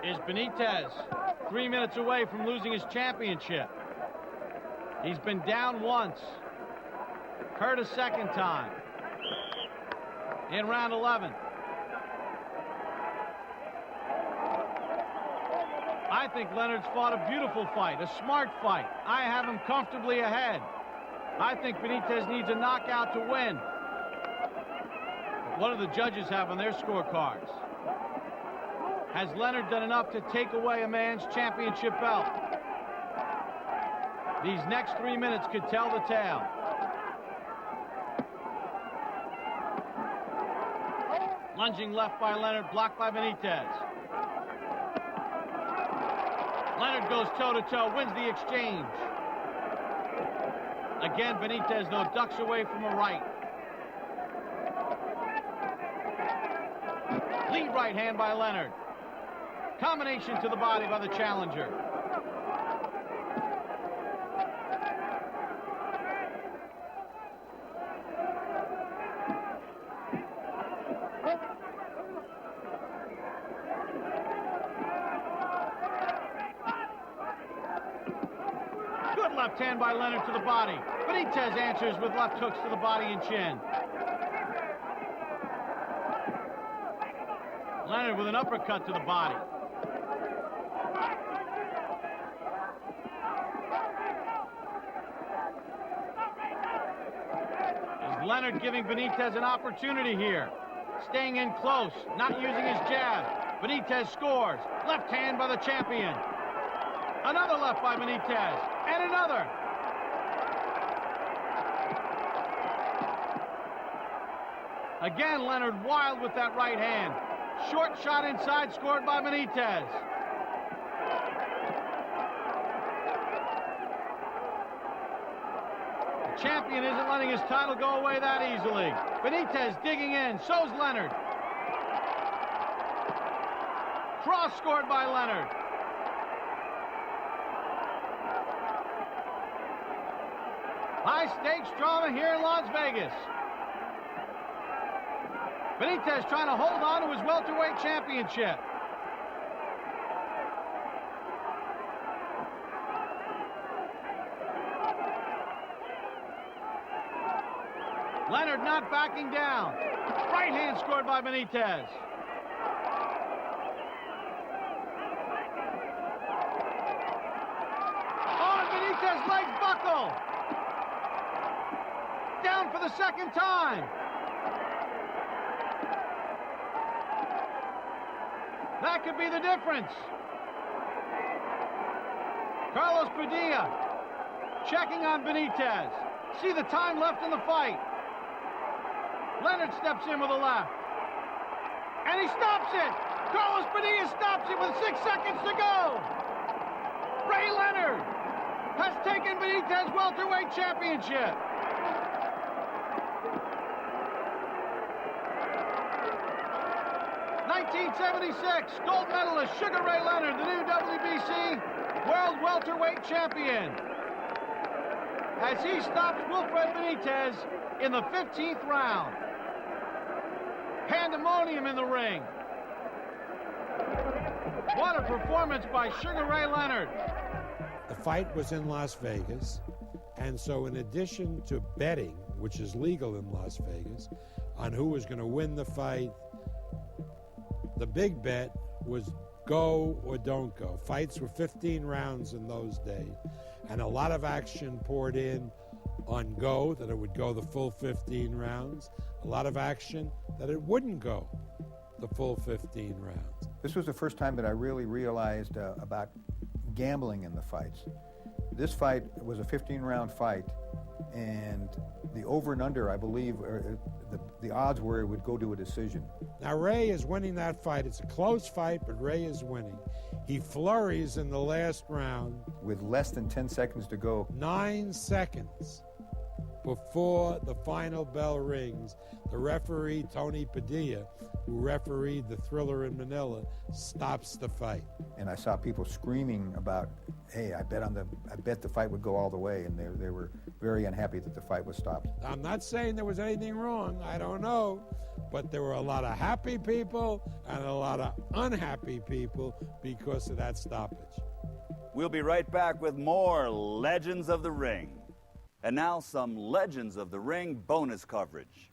Is Benitez 3 minutes away from losing his championship? He's been down once, hurt a second time in round 11. I think Leonard's fought a beautiful fight, a smart fight. I have him comfortably ahead. I think Benitez needs a knockout to win. What do the judges have on their scorecards? Has Leonard done enough to take away a man's championship belt? These next 3 minutes could tell the tale. Lunging left by Leonard, blocked by Benitez. Leonard goes toe-to-toe, wins the exchange. Again, Benitez, though, ducks away from a right. Lead right hand by Leonard. Combination to the body by the challenger. Good left left hand by Leonard to the body. Benitez answers with left hooks to the body and chin. Leonard with an uppercut to the body. Is Leonard giving Benitez an opportunity here? Staying in close, not using his jab. Benitez scores. Left hand by the champion. Another left by Benitez. And another. Again, Leonard wild with that right hand. Short shot inside, scored by Benitez. The champion isn't letting his title go away that easily. Benitez digging in, so's Leonard. Cross scored by Leonard. High stakes drama here in Las Vegas. Benitez trying to hold on to his welterweight championship. Leonard not backing down. Right hand scored by Benitez. Oh, and Benitez legs buckle. Down for the second time. That could be the difference. Carlos Padilla checking on Benitez. See the time left in the fight. Leonard steps in with a left. And he stops it. Carlos Padilla stops it with 6 seconds to go. Ray Leonard has taken Benitez welterweight championship. '76 gold medalist Sugar Ray Leonard, the new WBC World Welterweight Champion, as he stops Wilfred Benitez in the 15th round. Pandemonium in the ring. What a performance by Sugar Ray Leonard. The fight was in Las Vegas, and so in addition to betting, which is legal in Las Vegas, on who was going to win the fight, the big bet was go or don't go. Fights were 15 rounds in those days, and a lot of action poured in on go, that it would go the full 15 rounds. A lot of action that it wouldn't go the full 15 rounds. This was the first time that I really realized about gambling in the fights. This fight was a 15-round fight, and the over and under, I believe, the odds were it would go to a decision. Now, Ray is winning that fight. It's a close fight, but Ray is winning. He flurries in the last round. With less than 10 seconds to go. 9 seconds before the final bell rings, the referee, Tony Padilla, who refereed the Thriller in Manila, stops the fight. And I saw people screaming about, hey, I bet the fight would go all the way, and they were very unhappy that the fight was stopped. I'm not saying there was anything wrong, I don't know, but there were a lot of happy people and a lot of unhappy people because of that stoppage. We'll be right back with more Legends of the Ring. And now some Legends of the Ring bonus coverage.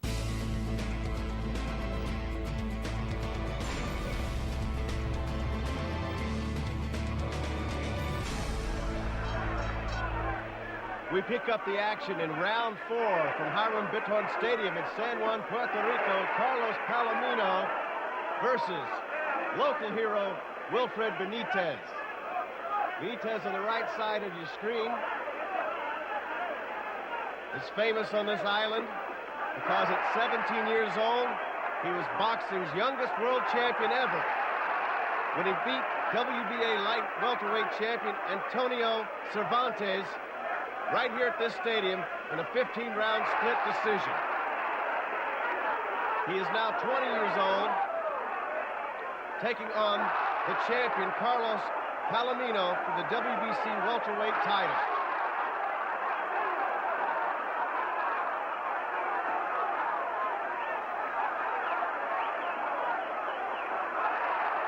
We pick up the action in round 4 from Hiram Bitton Stadium in San Juan, Puerto Rico. Carlos Palomino versus local hero Wilfred Benitez. Benitez on the right side of your screen is famous on this island because at 17 years old, he was boxing's youngest world champion ever when he beat WBA light welterweight champion Antonio Cervantes right here at this stadium in a 15-round split decision. He is now 20 years old, taking on the champion Carlos Palomino for the WBC welterweight title.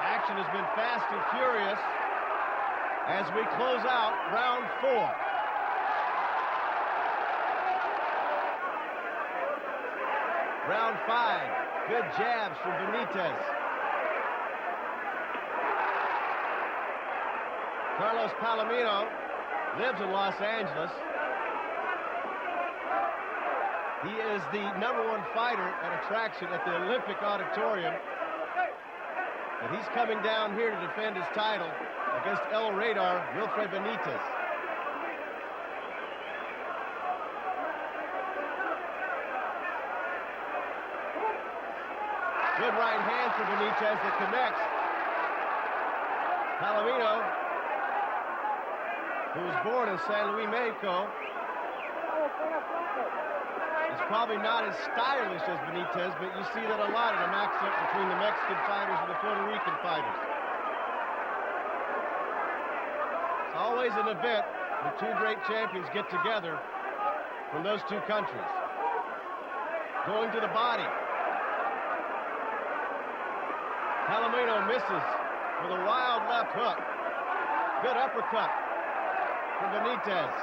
Action has been fast and furious as we close out round 4. Round 5. Good jabs from Benitez. Carlos Palomino lives in Los Angeles. He is the #1 fighter at attraction at the Olympic Auditorium. And he's coming down here to defend his title against El Radar, Wilfred Benitez. Good right hand for Benitez that connects. Palomino, who was born in San Luis, Mexico, is probably not as stylish as Benitez, but you see that a lot in the matchup between the Mexican fighters and the Puerto Rican fighters. It's always an event when two great champions get together from those two countries. Going to the body. Palomino misses with a wild left hook. Good uppercut from Benitez.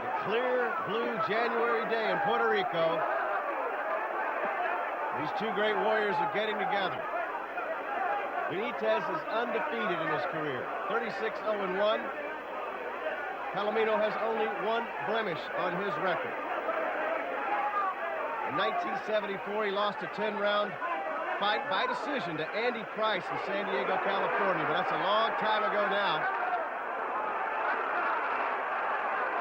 A clear blue January day in Puerto Rico. These two great warriors are getting together. Benitez is undefeated in his career, 36-0-1. Palomino has only one blemish on his record. In 1974, he lost a 10-round fight by decision to Andy Price in San Diego, California, but that's a long time ago now.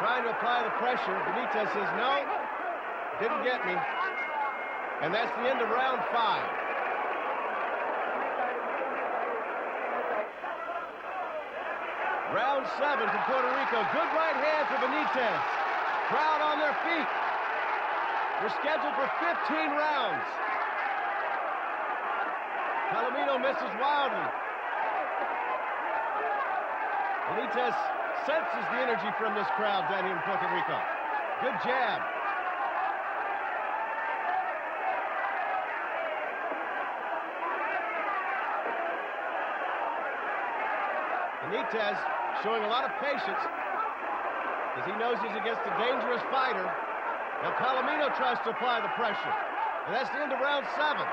Trying to apply the pressure, Benitez says, no, didn't get me. And that's the end of round 5. Round 7 for Puerto Rico. Good right hand for Benitez. Crowd on their feet. We're scheduled for 15 rounds. Palomino misses wildly. Benitez senses the energy from this crowd down here in Puerto Rico. Good jab. Benitez showing a lot of patience because he knows he's against a dangerous fighter. Now Palomino tries to apply the pressure. And that's the end of round 7.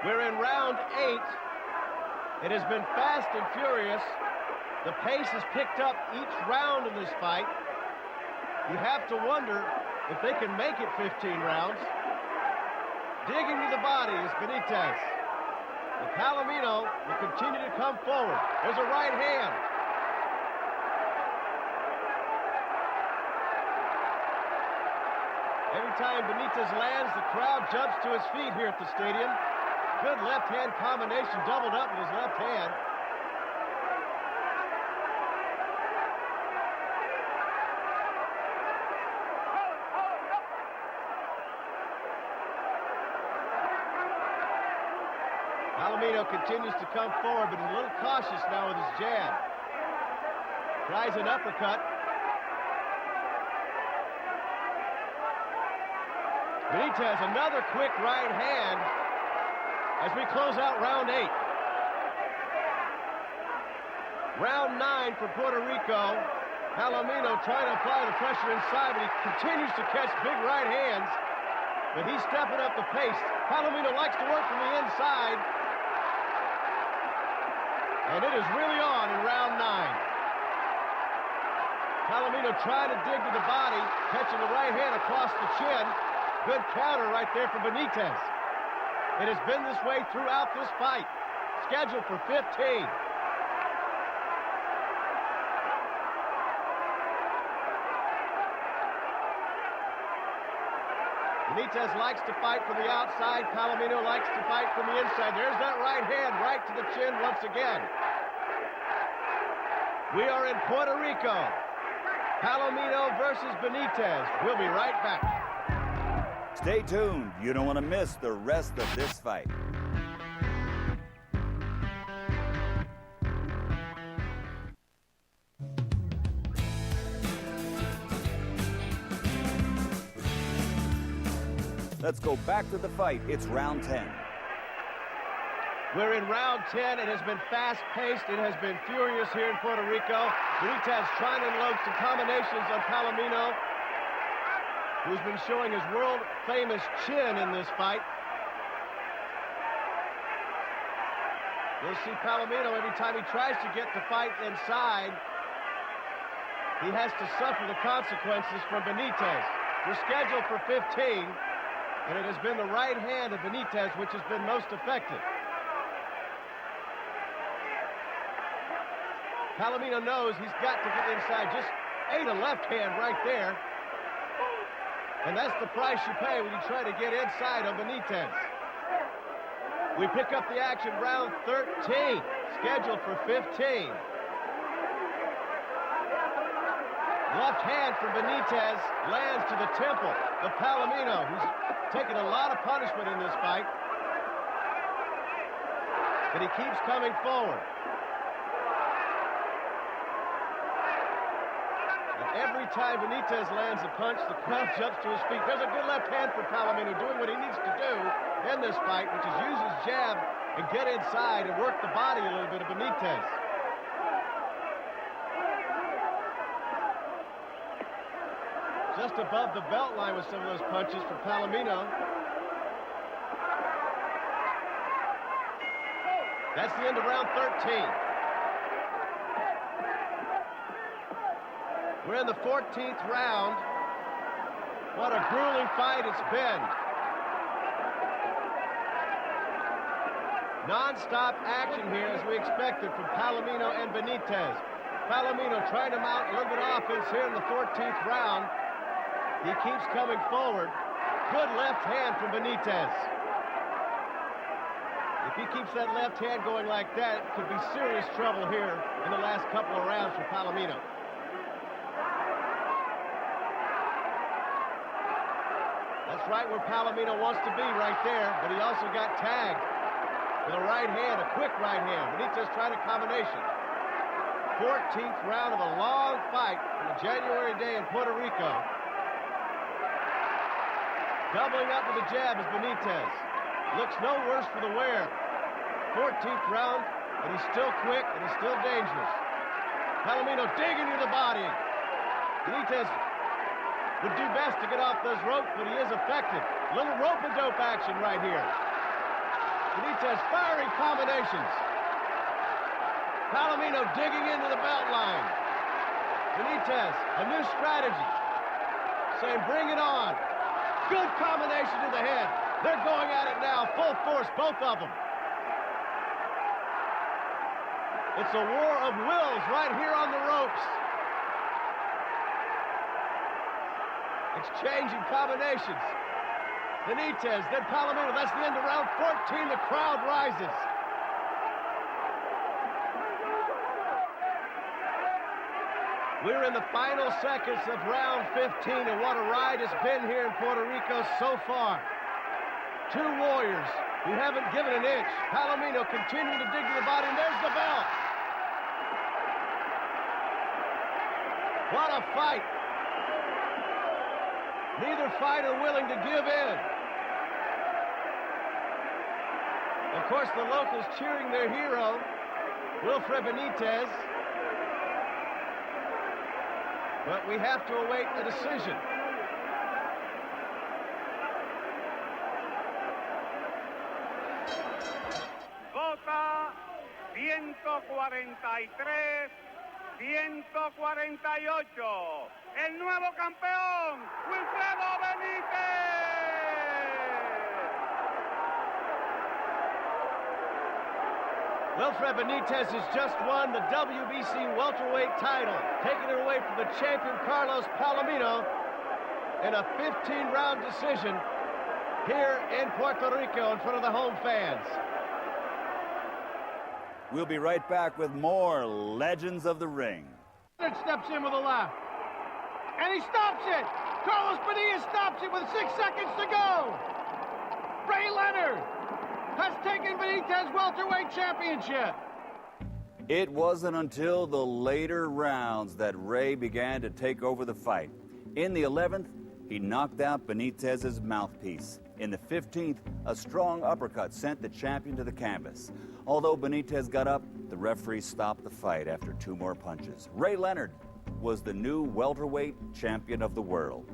We're in round 8. It has been fast and furious. The pace has picked up each round in this fight. You have to wonder if they can make it 15 rounds. Digging to the body is Benitez. And Palomino will continue to come forward. There's a right hand. Every time Benitez lands, the crowd jumps to his feet here at the stadium. Good left-hand combination, doubled up with his left hand. Palomino continues to come forward, but he's a little cautious now with his jab. Tries an uppercut. Benitez, another quick right hand as we close out round 8. Round 9 for Puerto Rico. Palomino trying to apply the pressure inside, but he continues to catch big right hands. But he's stepping up the pace. Palomino likes to work from the inside. And it is really on in round 9. Palomino trying to dig to the body, catching the right hand across the chin. Good counter right there for Benitez. It has been this way throughout this fight. Scheduled for 15. Benitez likes to fight from the outside. Palomino likes to fight from the inside. There's that right hand right to the chin once again. We are in Puerto Rico. Palomino versus Benitez. We'll be right back. Stay tuned. You don't want to miss the rest of this fight. Let's go back to the fight. It's round 10. We're in round 10. It has been fast-paced. It has been furious here in Puerto Rico. Benitez trying to unload some combinations on Palomino, who's been showing his world-famous chin in this fight. You'll see Palomino, every time he tries to get the fight inside, he has to suffer the consequences from Benitez. We're scheduled for 15, and it has been the right hand of Benitez which has been most effective. Palomino knows he's got to get inside. Just ate a left hand right there. And that's the price you pay when you try to get inside on Benitez. We pick up the action, round 13, scheduled for 15. Left hand from Benitez lands to the temple of Palomino, who's taken a lot of punishment in this fight. But he keeps coming forward. Every time Benitez lands a punch, the crowd jumps to his feet. There's a good left hand for Palomino, doing what he needs to do in this fight, which is use his jab and get inside and work the body a little bit of Benitez. Just above the belt line with some of those punches for Palomino. That's the end of round 13. We're in the 14th round. What a grueling fight it's been. Non-stop action here as we expected from Palomino and Benitez. Palomino trying to mount a little bit of offense here in the 14th round. He keeps coming forward. Good left hand from Benitez. If he keeps that left hand going like that, it could be serious trouble here in the last couple of rounds for Palomino. That's right where Palomino wants to be, right there, but he also got tagged with a right hand, a quick right hand. Benitez trying a combination. 14th round of a long fight on a January day in Puerto Rico. Doubling up with a jab is Benitez. Looks no worse for the wear. 14th round, but he's still quick and he's still dangerous. Palomino digging into the body. Benitez would do best to get off those ropes, but he is effective. A little rope-a-dope action right here. Benitez firing combinations. Palomino digging into the belt line. Benitez, a new strategy. Saying, bring it on. Good combination to the head. They're going at it now, full force, both of them. It's a war of wills right here on the ropes. Exchanging combinations. Benitez, then Palomino. That's the end of round 14. The crowd rises. We're in the final seconds of round 15, and what a ride it's been here in Puerto Rico so far. Two warriors who haven't given an inch. Palomino continuing to dig to the body, and there's the bell. What a fight. Neither fighter willing to give in. Of course, the locals cheering their hero, Wilfred Benitez. But we have to await a decision. Vota 143, 148. El nuevo campeón, Wilfred Benitez. Wilfred Benitez has just won the WBC welterweight title, taking it away from the champion Carlos Palomino in a 15-round decision here in Puerto Rico in front of the home fans. We'll be right back with more Legends of the Ring. Leonard steps in with a left, and he stops it. Carlos Benitez stops it with 6 seconds to go. Ray Leonard has taken Benitez welterweight championship. It wasn't until the later rounds that Ray began to take over the fight. In the 11th, he knocked out Benitez's mouthpiece. In the 15th, a strong uppercut sent the champion to the canvas. Although Benitez got up, the referee stopped the fight after 2 more punches. Ray Leonard was the new welterweight champion of the world.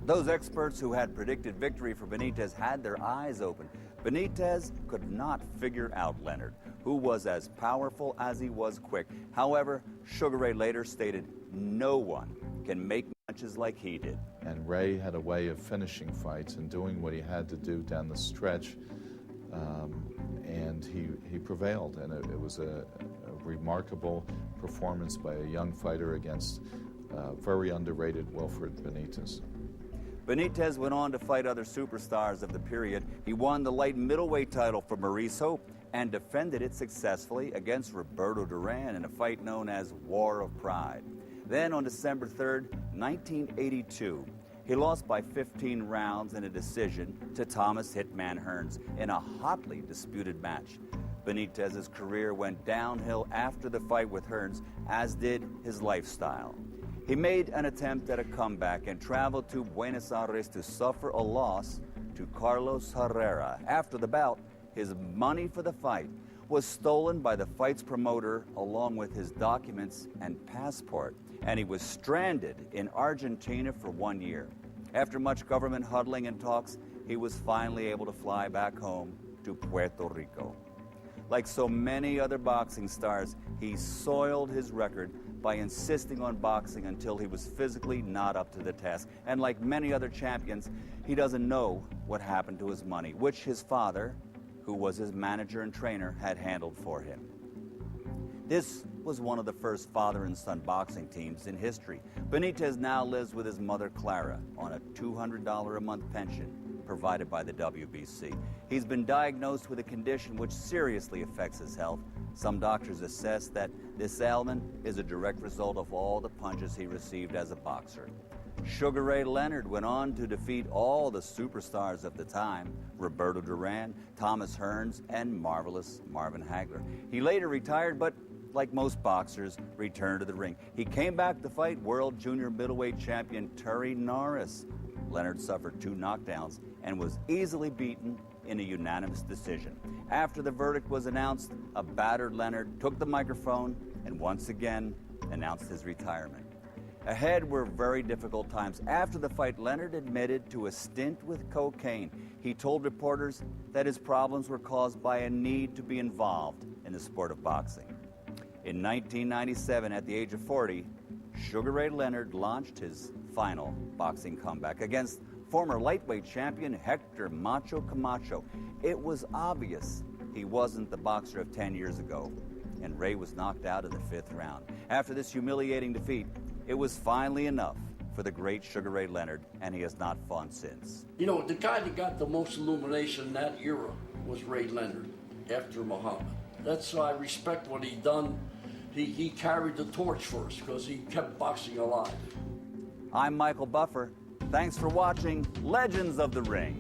Those experts who had predicted victory for Benitez had their eyes open. Benitez could not figure out Leonard, who was as powerful as he was quick. However, Sugar Ray later stated, "No one can make punches like he did." And Ray had a way of finishing fights and doing what he had to do down the stretch, and he prevailed. And it was a remarkable performance by a young fighter against very underrated Wilfred Benitez. Benitez went on to fight other superstars of the period. He won the light middleweight title for Maurice Hope and defended it successfully against Roberto Duran in a fight known as War of Pride. Then on December 3rd, 1982, he lost by 15 rounds in a decision to Thomas Hitman Hearns in a hotly disputed match. Benitez's career went downhill after the fight with Hearns, as did his lifestyle. He made an attempt at a comeback and traveled to Buenos Aires to suffer a loss to Carlos Herrera. After the bout, his money for the fight was stolen by the fight's promoter along with his documents and passport, and he was stranded in Argentina for 1 year. After much government huddling and talks, he was finally able to fly back home to Puerto Rico. Like so many other boxing stars, he soiled his record by insisting on boxing until he was physically not up to the task. And like many other champions, he doesn't know what happened to his money, which his father, who was his manager and trainer, had handled for him. This was one of the first father and son boxing teams in history. Benitez now lives with his mother, Clara, on a $200 a month pension provided by the WBC. He's been diagnosed with a condition which seriously affects his health. Some doctors assess that this ailment is a direct result of all the punches he received as a boxer. Sugar Ray Leonard went on to defeat all the superstars of the time, Roberto Duran, Thomas Hearns, and marvelous Marvin Hagler. He later retired, but like most boxers, returned to the ring. He came back to fight world junior middleweight champion Terry Norris. Leonard suffered 2 knockdowns and was easily beaten in a unanimous decision. After the verdict was announced, a battered Leonard took the microphone and once again announced his retirement. Ahead were very difficult times. After the fight, Leonard admitted to a stint with cocaine. He told reporters that his problems were caused by a need to be involved in the sport of boxing. In 1997, at the age of 40, Sugar Ray Leonard launched his final boxing comeback against former lightweight champion Hector Macho Camacho. It was obvious he wasn't the boxer of 10 years ago, and Ray was knocked out in the 5th round. After this humiliating defeat, it was finally enough for the great Sugar Ray Leonard, and he has not fought since. You know, the guy that got the most illumination in that era was Ray Leonard after Muhammad. That's why I respect what he done. He carried the torch for us because he kept boxing alive. I'm Michael Buffer. Thanks for watching Legends of the Ring.